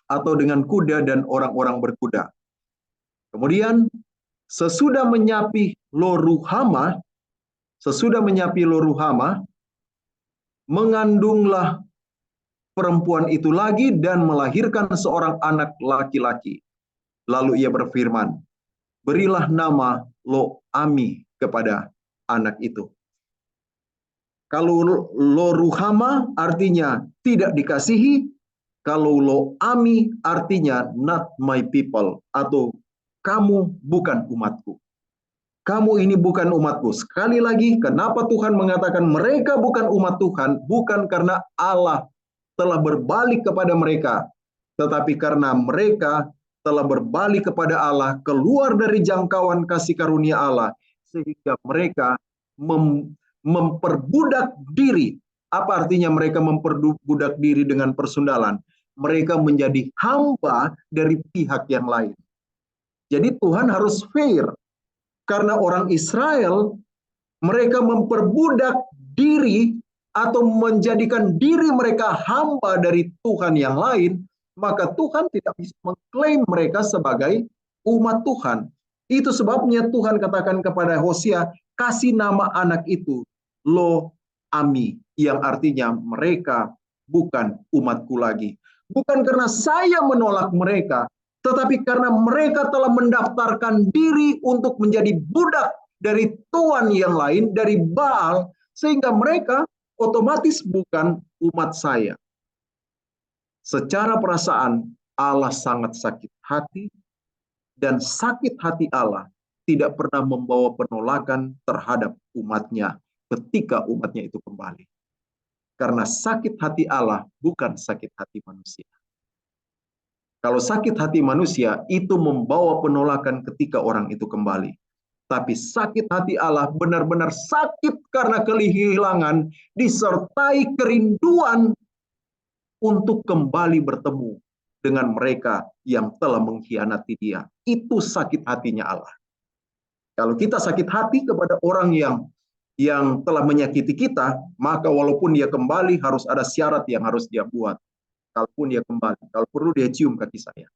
atau dengan kuda dan orang-orang berkuda. Kemudian sesudah menyapi Loruhama, mengandunglah perempuan itu lagi dan melahirkan seorang anak laki-laki. Lalu ia berfirman, berilah nama Lo-Ami kepada anak itu. Kalau Loruhama artinya tidak dikasihi, kalau Lo-Ami artinya not my people, atau kamu bukan umatku. Kamu ini bukan umatku. Sekali lagi, kenapa Tuhan mengatakan mereka bukan umat Tuhan? Bukan karena Allah telah berbalik kepada mereka, tetapi karena mereka telah berbalik kepada Allah, keluar dari jangkauan kasih karunia Allah, sehingga mereka memperbudak diri. Apa artinya mereka memperbudak diri dengan persundalan? Mereka menjadi hamba dari pihak yang lain. Jadi Tuhan harus fair. Karena orang Israel, mereka memperbudak diri atau menjadikan diri mereka hamba dari Tuhan yang lain, maka Tuhan tidak bisa mengklaim mereka sebagai umat Tuhan. Itu sebabnya Tuhan katakan kepada Hosea, kasih nama anak itu Lo-Ami, yang artinya mereka bukan umatku lagi. Bukan karena saya menolak mereka, tetapi karena mereka telah mendaftarkan diri untuk menjadi budak dari tuan yang lain, dari Baal, sehingga mereka otomatis bukan umat saya. Secara perasaan, Allah sangat sakit hati, dan sakit hati Allah tidak pernah membawa penolakan terhadap umatnya ketika umatnya itu kembali. Karena sakit hati Allah bukan sakit hati manusia. Kalau sakit hati manusia, itu membawa penolakan ketika orang itu kembali. Tapi sakit hati Allah benar-benar sakit karena kehilangan, disertai kerinduan untuk kembali bertemu dengan mereka yang telah mengkhianati dia. Itu sakit hatinya Allah. Kalau kita sakit hati kepada orang yang telah menyakiti kita, maka walaupun dia kembali harus ada syarat yang harus dia buat. Kalaupun dia kembali, kalau perlu dia cium kaki saya.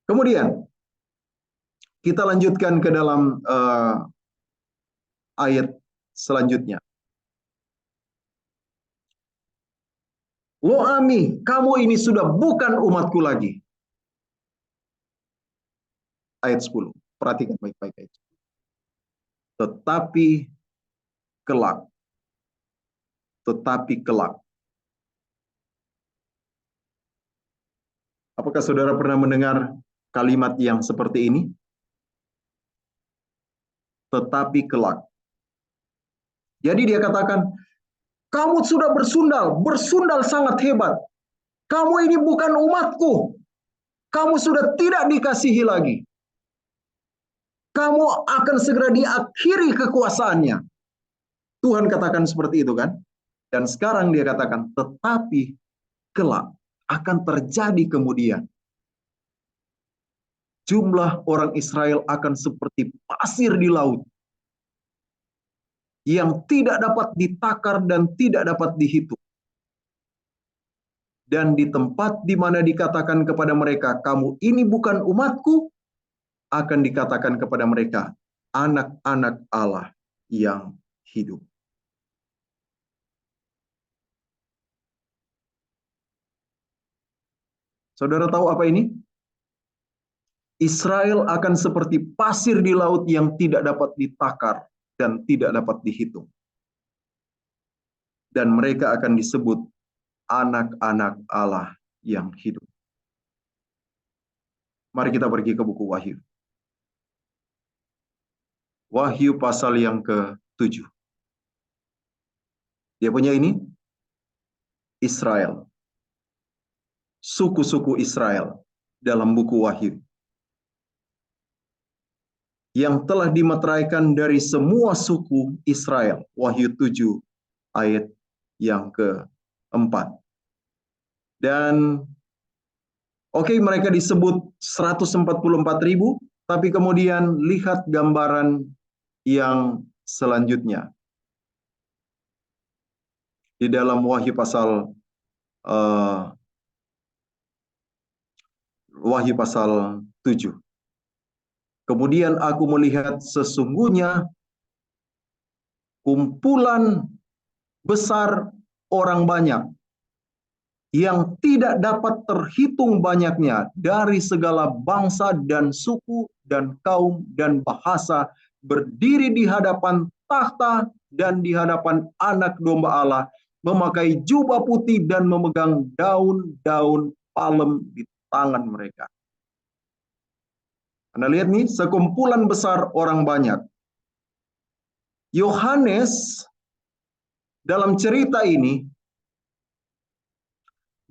Kemudian kita lanjutkan ke dalam ayat selanjutnya. Lo-Ami, kamu ini sudah bukan umatku lagi. Ayat 10. Perhatikan baik-baik ayat 10. Tetapi kelak. Tetapi kelak. Apakah saudara pernah mendengar kalimat yang seperti ini? Tetapi kelak. Jadi dia katakan, kamu sudah bersundal sangat hebat. Kamu ini bukan umatku. Kamu sudah tidak dikasihi lagi. Kamu akan segera diakhiri kekuasaannya. Tuhan katakan seperti itu kan? Dan sekarang dia katakan, tetapi kelak akan terjadi kemudian. Jumlah orang Israel akan seperti pasir di laut, yang tidak dapat ditakar dan tidak dapat dihitung. Dan di tempat di mana dikatakan kepada mereka, kamu ini bukan umatku, akan dikatakan kepada mereka, anak-anak Allah yang hidup. Saudara tahu apa ini? Israel akan seperti pasir di laut yang tidak dapat ditakar dan tidak dapat dihitung. Dan mereka akan disebut anak-anak Allah yang hidup. Mari kita pergi ke buku Wahyu. Wahyu pasal yang ke-7. Dia punya ini, Israel. Suku-suku Israel dalam buku Wahyu. Yang telah dimeteraikan dari semua suku Israel. Wahyu 7 ayat yang ke-4. Dan mereka disebut 144.000, tapi kemudian lihat gambaran yang selanjutnya. Di dalam Wahyu pasal 7. Kemudian aku melihat sesungguhnya kumpulan besar orang banyak yang tidak dapat terhitung banyaknya dari segala bangsa dan suku dan kaum dan bahasa berdiri di hadapan takhta dan di hadapan Anak Domba Allah, memakai jubah putih dan memegang daun-daun palem di tangan mereka. Anda lihat nih, sekumpulan besar orang banyak. Yohanes dalam cerita ini,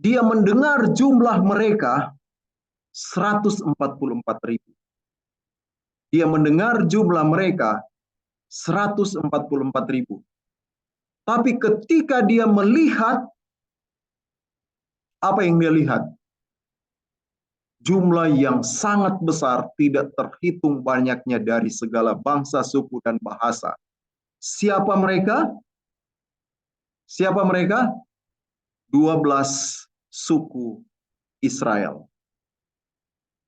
dia mendengar jumlah mereka 144.000. Dia mendengar jumlah mereka 144.000. Tapi ketika dia melihat, apa yang dia lihat? Jumlah yang sangat besar, tidak terhitung banyaknya dari segala bangsa, suku, dan bahasa. Siapa mereka? Siapa mereka? 12 suku Israel.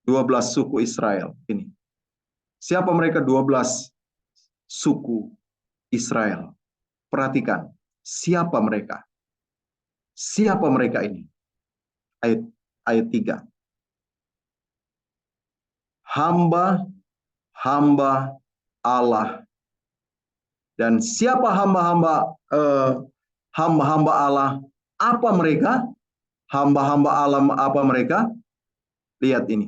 12 suku Israel ini. Siapa mereka 12 suku Israel? Perhatikan, siapa mereka? Siapa mereka ini? Ayat 3. Hamba-hamba Allah. Dan siapa hamba-hamba Allah? Apa mereka? Hamba-hamba Allah apa mereka? Lihat ini.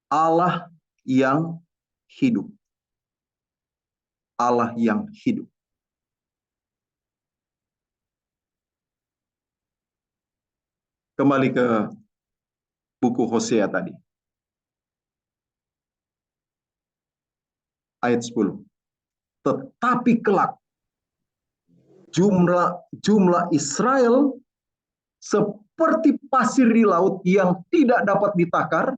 Allah yang hidup. Allah yang hidup. Kembali ke buku Hosea tadi. Ayat 10. Tetapi kelak jumlah Israel seperti pasir di laut yang tidak dapat ditakar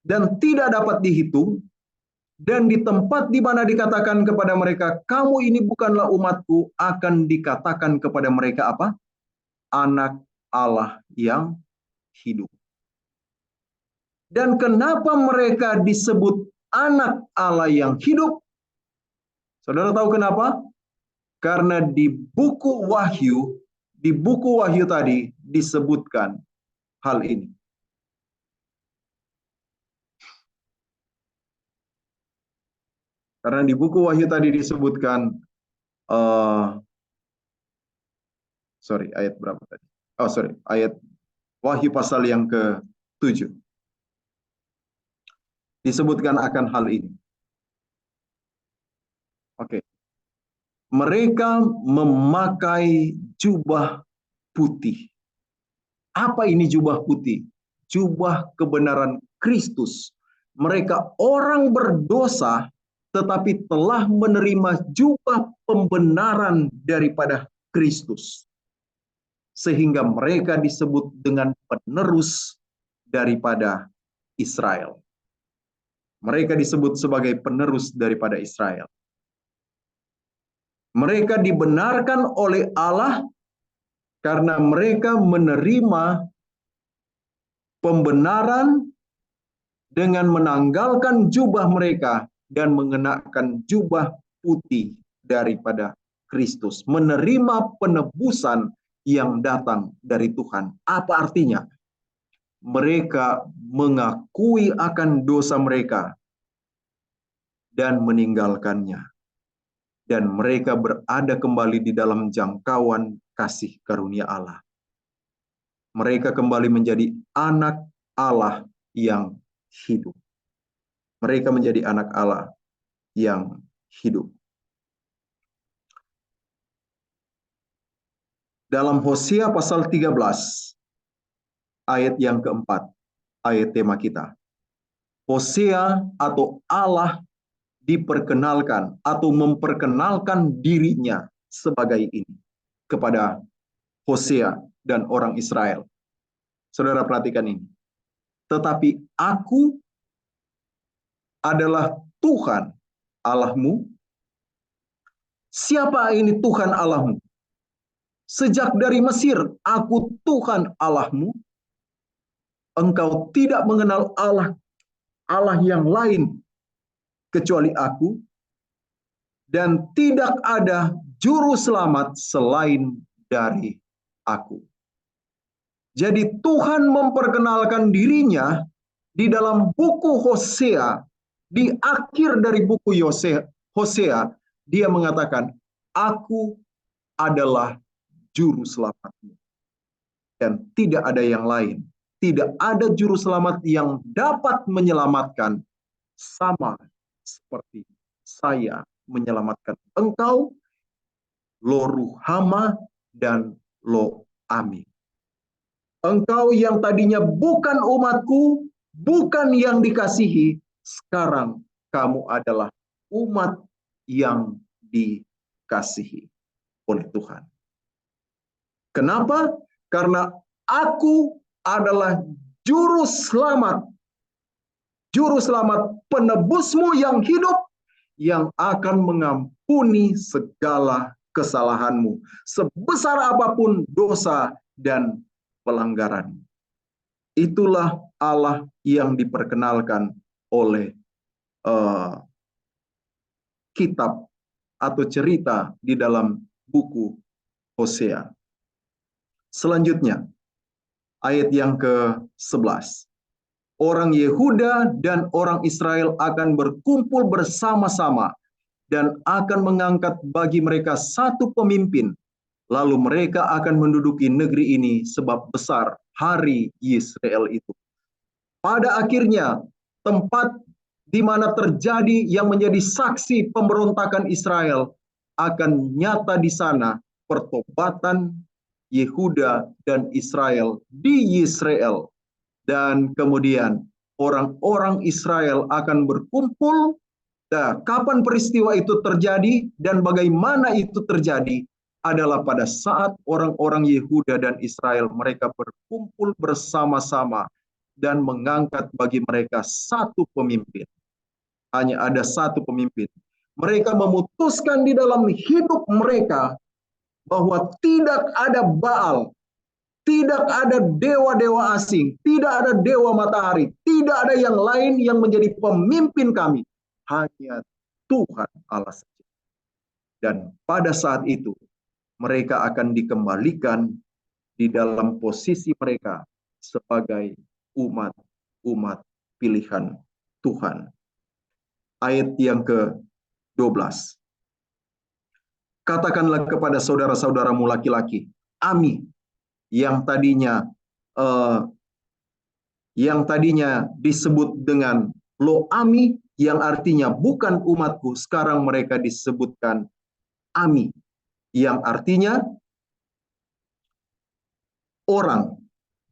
dan tidak dapat dihitung, dan di tempat di mana dikatakan kepada mereka, kamu ini bukanlah umatku, akan dikatakan kepada mereka apa? Anak Allah yang hidup. Dan kenapa mereka disebut anak Allah yang hidup? Saudara tahu kenapa? Karena di buku Wahyu tadi disebutkan hal ini. Karena di buku Wahyu tadi disebutkan, ayat berapa tadi? Ayat Wahyu pasal yang ke-7. Disebutkan akan hal ini. Mereka memakai jubah putih. Apa ini jubah putih? Jubah kebenaran Kristus. Mereka orang berdosa, tetapi telah menerima jubah pembenaran daripada Kristus. Sehingga mereka disebut dengan penerus daripada Israel. Mereka disebut sebagai penerus daripada Israel. Mereka dibenarkan oleh Allah karena mereka menerima pembenaran dengan menanggalkan jubah mereka dan mengenakan jubah putih daripada Kristus. Menerima penebusan yang datang dari Tuhan. Apa artinya? Mereka mengakui akan dosa mereka dan meninggalkannya. Dan mereka berada kembali di dalam jangkauan kasih karunia Allah. Mereka kembali menjadi anak Allah yang hidup. Mereka menjadi anak Allah yang hidup. Dalam Hosea pasal 13, ayat yang keempat, ayat tema kita. Hosea atau Allah diperkenalkan atau memperkenalkan dirinya sebagai ini kepada Hosea dan orang Israel. Saudara perhatikan ini. Tetapi aku adalah Tuhan Allahmu. Siapa ini Tuhan Allahmu? Sejak dari Mesir, aku Tuhan Allahmu. Engkau tidak mengenal Allah yang lain kecuali aku, dan tidak ada juru selamat selain dari aku. Jadi Tuhan memperkenalkan dirinya di dalam buku Hosea, di akhir dari buku Hosea, dia mengatakan, aku adalah juru selamatmu. Dan tidak ada yang lain. Tidak ada juru selamat yang dapat menyelamatkan sama seperti saya menyelamatkan engkau, lo Ruhama dan lo Ami. Engkau yang tadinya bukan umatku, bukan yang dikasihi, sekarang kamu adalah umat yang dikasihi oleh Tuhan. Kenapa? Karena aku adalah juru selamat penebusmu yang hidup, yang akan mengampuni segala kesalahanmu, sebesar apapun dosa dan pelanggaran. Itulah Allah yang diperkenalkan oleh kitab atau cerita di dalam buku Hosea. Selanjutnya, ayat yang ke-11. Orang Yehuda dan orang Israel akan berkumpul bersama-sama dan akan mengangkat bagi mereka satu pemimpin. Lalu mereka akan menduduki negeri ini sebab besar hari Yisrael itu. Pada akhirnya, tempat di mana terjadi yang menjadi saksi pemberontakan Israel akan nyata di sana pertobatan Yehuda dan Israel di Yisrael. Dan kemudian orang-orang Israel akan berkumpul. Nah, kapan peristiwa itu terjadi dan bagaimana itu terjadi adalah pada saat orang-orang Yehuda dan Israel mereka berkumpul bersama-sama dan mengangkat bagi mereka satu pemimpin. Hanya ada satu pemimpin. Mereka memutuskan di dalam hidup mereka bahwa tidak ada Baal, tidak ada dewa-dewa asing, tidak ada dewa matahari, tidak ada yang lain yang menjadi pemimpin kami. Hanya Tuhan Allah saja. Dan pada saat itu, mereka akan dikembalikan di dalam posisi mereka sebagai umat pilihan Tuhan. Ayat yang ke-12. Katakanlah kepada saudara-saudaramu laki-laki, Ami, yang tadinya disebut dengan Lo Ami, yang artinya bukan umatku, sekarang mereka disebutkan Ami, yang artinya orang.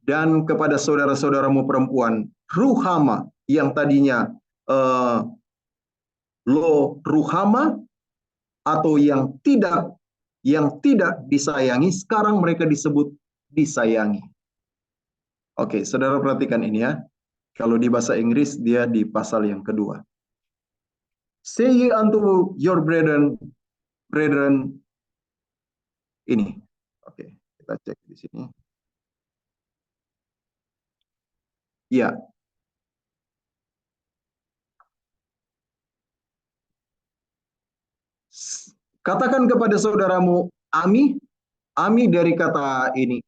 Dan kepada saudara-saudaramu perempuan, Ruhama, yang tadinya Lo Ruhama, atau yang tidak disayangi, sekarang mereka disebut disayangi. Oke, saudara perhatikan ini ya. Kalau di bahasa Inggris dia di pasal yang kedua. Say ye unto your brethren ini. Oke, kita cek di sini. Ya. Katakan kepada saudaramu Ami. Ami dari kata ini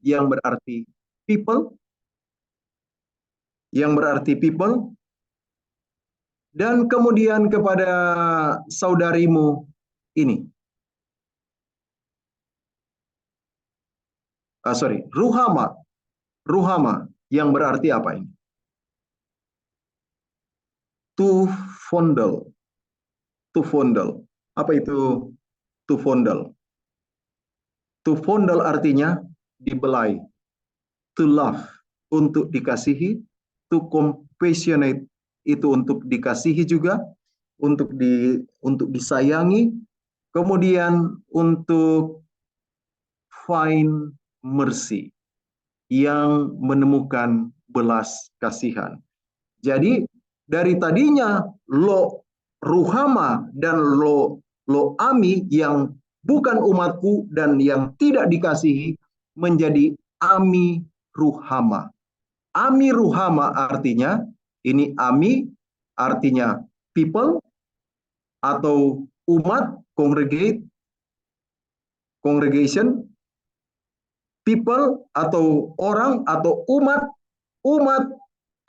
yang berarti people. Yang berarti people. Dan kemudian kepada saudarimu ini. Ruhama. Ruhama yang berarti apa ini? To fondle. To fondle. Apa itu to fondle? To fondle artinya dibelai. To love, untuk dikasihi. To compassionate, itu untuk dikasihi juga, untuk disayangi. Kemudian untuk find mercy, yang menemukan belas kasihan. Jadi dari tadinya lo ruhama dan lo ami yang bukan umatku dan yang tidak dikasihi, menjadi ami ruhama. Ami ruhama artinya, ini ami artinya people atau umat, congregation, people atau orang atau umat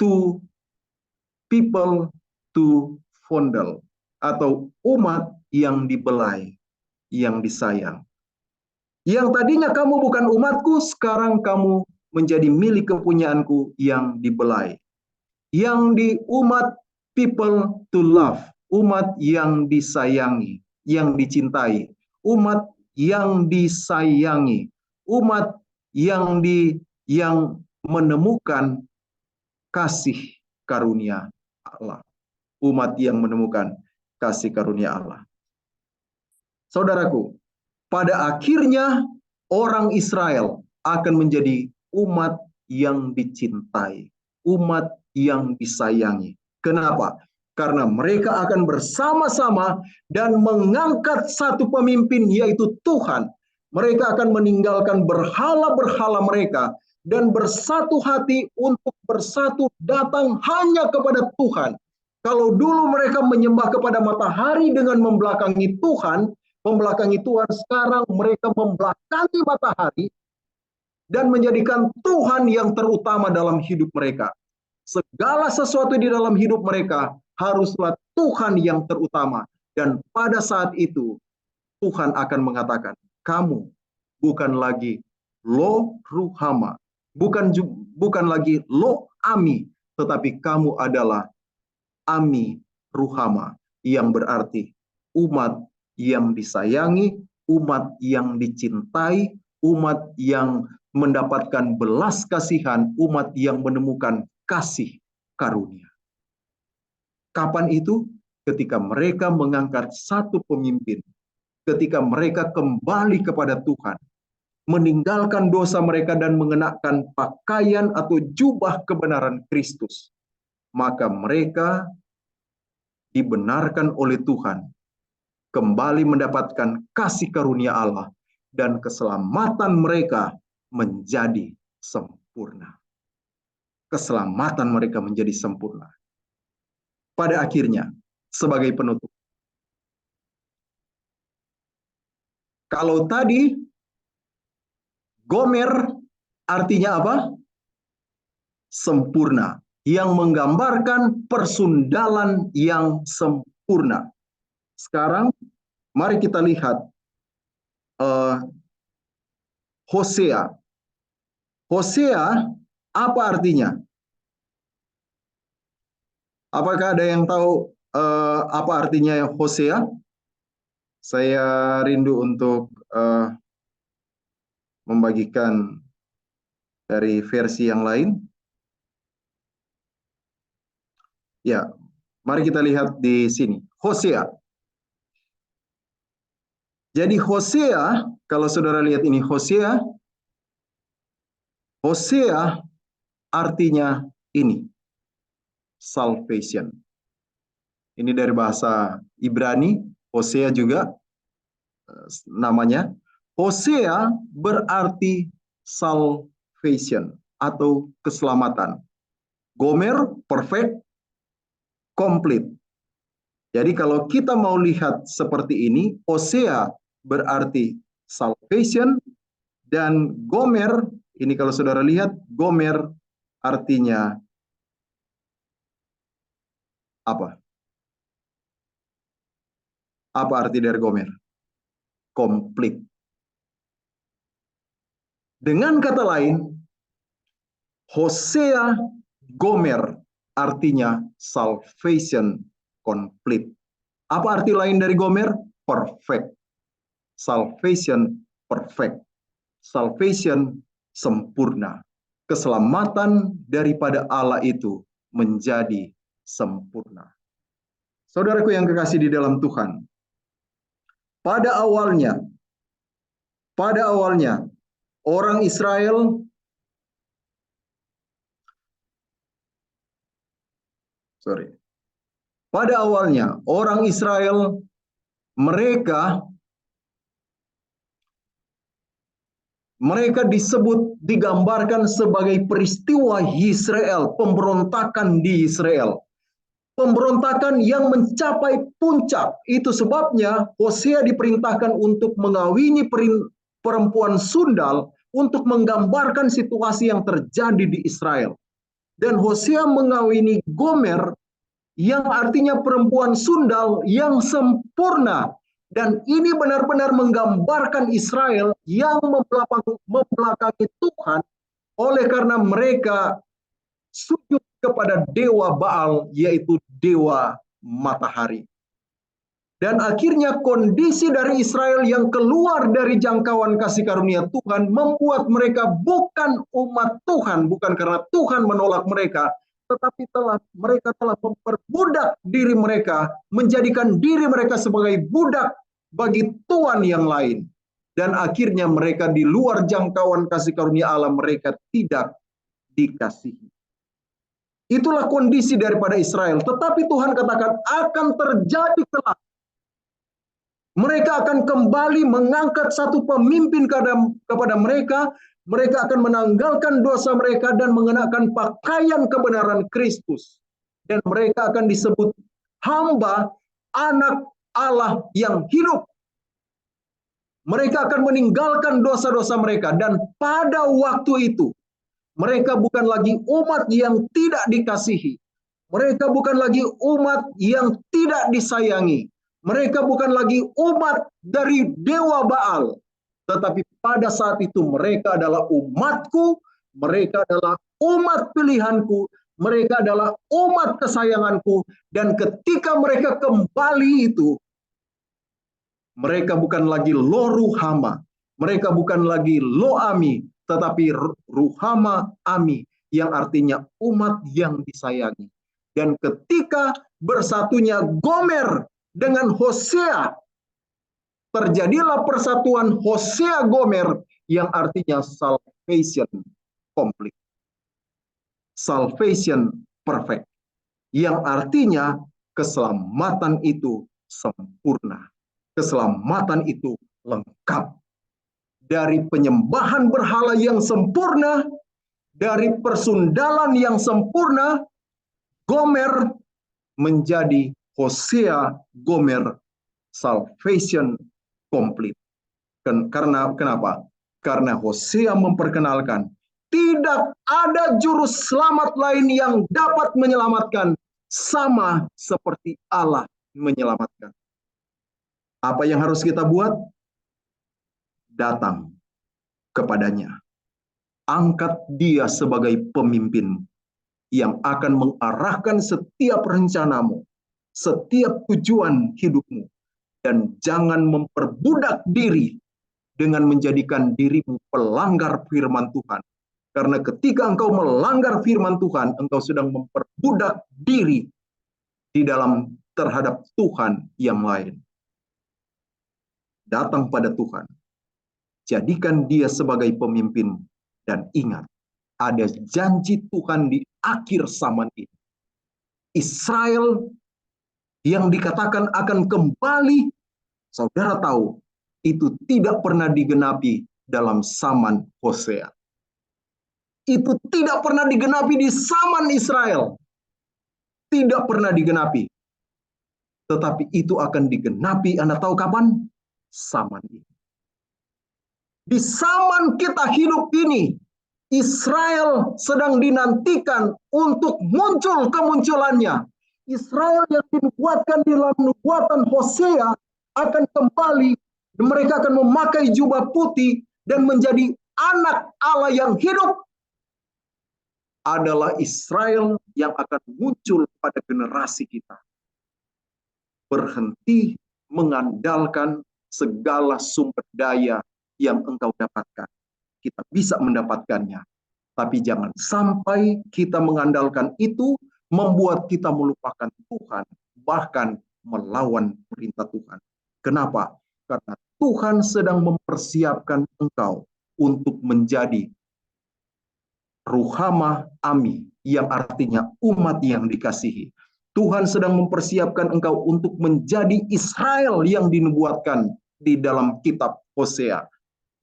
to people to fondle, atau umat yang dibelai, yang disayang. Yang tadinya kamu bukan umatku, sekarang kamu menjadi milik kepunyaanku yang dibelai. Yang di umat, people to love, umat yang disayangi, yang dicintai, umat yang disayangi, umat yang menemukan kasih karunia Allah. Umat yang menemukan kasih karunia Allah. Saudaraku, pada akhirnya orang Israel akan menjadi umat yang dicintai, umat yang disayangi. Kenapa? Karena mereka akan bersama-sama dan mengangkat satu pemimpin, yaitu Tuhan. Mereka akan meninggalkan berhala-berhala mereka dan bersatu hati untuk bersatu datang hanya kepada Tuhan. Kalau dulu mereka menyembah kepada matahari dengan membelakangi Tuhan, membelakangi Tuhan, sekarang mereka membelakangi matahari dan menjadikan Tuhan yang terutama dalam hidup mereka. Segala sesuatu di dalam hidup mereka haruslah Tuhan yang terutama. Dan pada saat itu Tuhan akan mengatakan, kamu bukan lagi lo ruhama, bukan lagi lo ami, tetapi kamu adalah ami ruhama, yang berarti umat yang disayangi, umat yang dicintai, umat yang mendapatkan belas kasihan, umat yang menemukan kasih karunia. Kapan itu? Ketika mereka mengangkat satu pemimpin, ketika mereka kembali kepada Tuhan, meninggalkan dosa mereka dan mengenakan pakaian atau jubah kebenaran Kristus, maka mereka dibenarkan oleh Tuhan, kembali mendapatkan kasih karunia Allah, dan keselamatan mereka menjadi sempurna. Keselamatan mereka menjadi sempurna. Pada akhirnya, sebagai penutup, kalau tadi Gomer artinya apa? Sempurna, yang menggambarkan persundalan yang sempurna. Sekarang mari kita lihat Hosea. Hosea apa artinya? Apakah ada yang tahu apa artinya Hosea? Saya rindu untuk membagikan dari versi yang lain. Ya, mari kita lihat di sini. Hosea. Jadi Hosea, kalau saudara lihat ini Hosea, Hosea artinya ini, salvation. Ini dari bahasa Ibrani, Hosea juga namanya. Hosea berarti salvation atau keselamatan. Gomer, perfect, complete. Jadi kalau kita mau lihat seperti ini, Hosea berarti salvation, dan Gomer, ini kalau saudara lihat, Gomer artinya apa? Apa arti dari Gomer? Komplit. Dengan kata lain, Hosea Gomer artinya salvation complete. Apa arti lain dari Gomer? Perfect. Salvation perfect. Salvation sempurna. Keselamatan daripada Allah itu menjadi sempurna. Saudaraku yang kekasih di dalam Tuhan, pada awalnya orang Israel mereka disebut, digambarkan sebagai peristiwa Israel, pemberontakan di Israel. Pemberontakan yang mencapai puncak. Itu sebabnya Hosea diperintahkan untuk mengawini perempuan sundal untuk menggambarkan situasi yang terjadi di Israel. Dan Hosea mengawini Gomer yang artinya perempuan sundal yang sempurna. Dan ini benar-benar menggambarkan Israel yang membelakangi Tuhan oleh karena mereka sujud kepada dewa Baal, yaitu dewa matahari. Dan akhirnya kondisi dari Israel yang keluar dari jangkauan kasih karunia Tuhan membuat mereka bukan umat Tuhan, bukan karena Tuhan menolak mereka, tetapi mereka telah memperbudak diri mereka, menjadikan diri mereka sebagai budak bagi tuan yang lain. Dan akhirnya mereka di luar jangkauan kasih karunia Allah, mereka tidak dikasihi. Itulah kondisi daripada Israel. Tetapi Tuhan katakan akan terjadi kelak. Mereka akan kembali mengangkat satu pemimpin kepada mereka. Mereka akan menanggalkan dosa mereka dan mengenakan pakaian kebenaran Kristus. Dan mereka akan disebut hamba anak Allah yang hidup. Mereka akan meninggalkan dosa-dosa mereka. Dan pada waktu itu, mereka bukan lagi umat yang tidak dikasihi. Mereka bukan lagi umat yang tidak disayangi. Mereka bukan lagi umat dari dewa Baal. Tetapi pada saat itu mereka adalah umatku, mereka adalah umat pilihanku, mereka adalah umat kesayanganku. Dan ketika mereka kembali itu, mereka bukan lagi lo Ruhama, mereka bukan lagi lo Ami, tetapi Ruhama Ami, yang artinya umat yang disayangi. Dan ketika bersatunya Gomer dengan Hosea, terjadilah persatuan Hosea Gomer yang artinya salvation complete. Salvation perfect. Yang artinya keselamatan itu sempurna. Keselamatan itu lengkap. Dari penyembahan berhala yang sempurna, dari persundalan yang sempurna, Gomer menjadi Hosea Gomer, salvation complete. Karena kenapa? Karena Hosea memperkenalkan tidak ada juru selamat lain yang dapat menyelamatkan sama seperti Allah menyelamatkan. Apa yang harus kita buat? Datang kepadanya. Angkat dia sebagai pemimpin yang akan mengarahkan setiap rencanamu, setiap tujuan hidupmu. Dan jangan memperbudak diri dengan menjadikan dirimu pelanggar firman Tuhan. Karena ketika engkau melanggar firman Tuhan, engkau sedang memperbudak diri di dalam terhadap Tuhan yang lain. Datang pada Tuhan. Jadikan dia sebagai pemimpin. Dan ingat, ada janji Tuhan di akhir zaman ini. Israel yang dikatakan akan kembali, saudara tahu, itu tidak pernah digenapi dalam zaman Hosea. Itu tidak pernah digenapi di zaman Israel. Tidak pernah digenapi. Tetapi itu akan digenapi, Anda tahu kapan? Zaman ini. Di zaman kita hidup ini, Israel sedang dinantikan untuk muncul kemunculannya. Israel yang dinubuatkan di dalam nubuatan Hosea akan kembali. Mereka akan memakai jubah putih dan menjadi anak Allah yang hidup. Adalah Israel yang akan muncul pada generasi kita. Berhenti mengandalkan segala sumber daya yang engkau dapatkan. Kita bisa mendapatkannya. Tapi jangan sampai kita mengandalkan itu membuat kita melupakan Tuhan, bahkan melawan perintah Tuhan. Kenapa? Karena Tuhan sedang mempersiapkan engkau untuk menjadi ruhamah ami, yang artinya umat yang dikasihi. Tuhan sedang mempersiapkan engkau untuk menjadi Israel yang dinubuatkan di dalam kitab Hosea.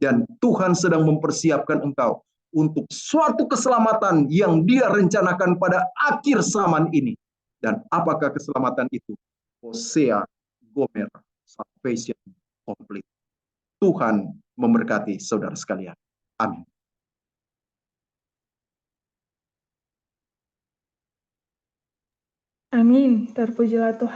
Dan Tuhan sedang mempersiapkan engkau untuk suatu keselamatan yang Dia rencanakan pada akhir zaman ini. Dan apakah keselamatan itu? Hosea, Gomer, salvation complete. Tuhan memberkati saudara sekalian. Amin. Amin. Terpujilah Tuhan.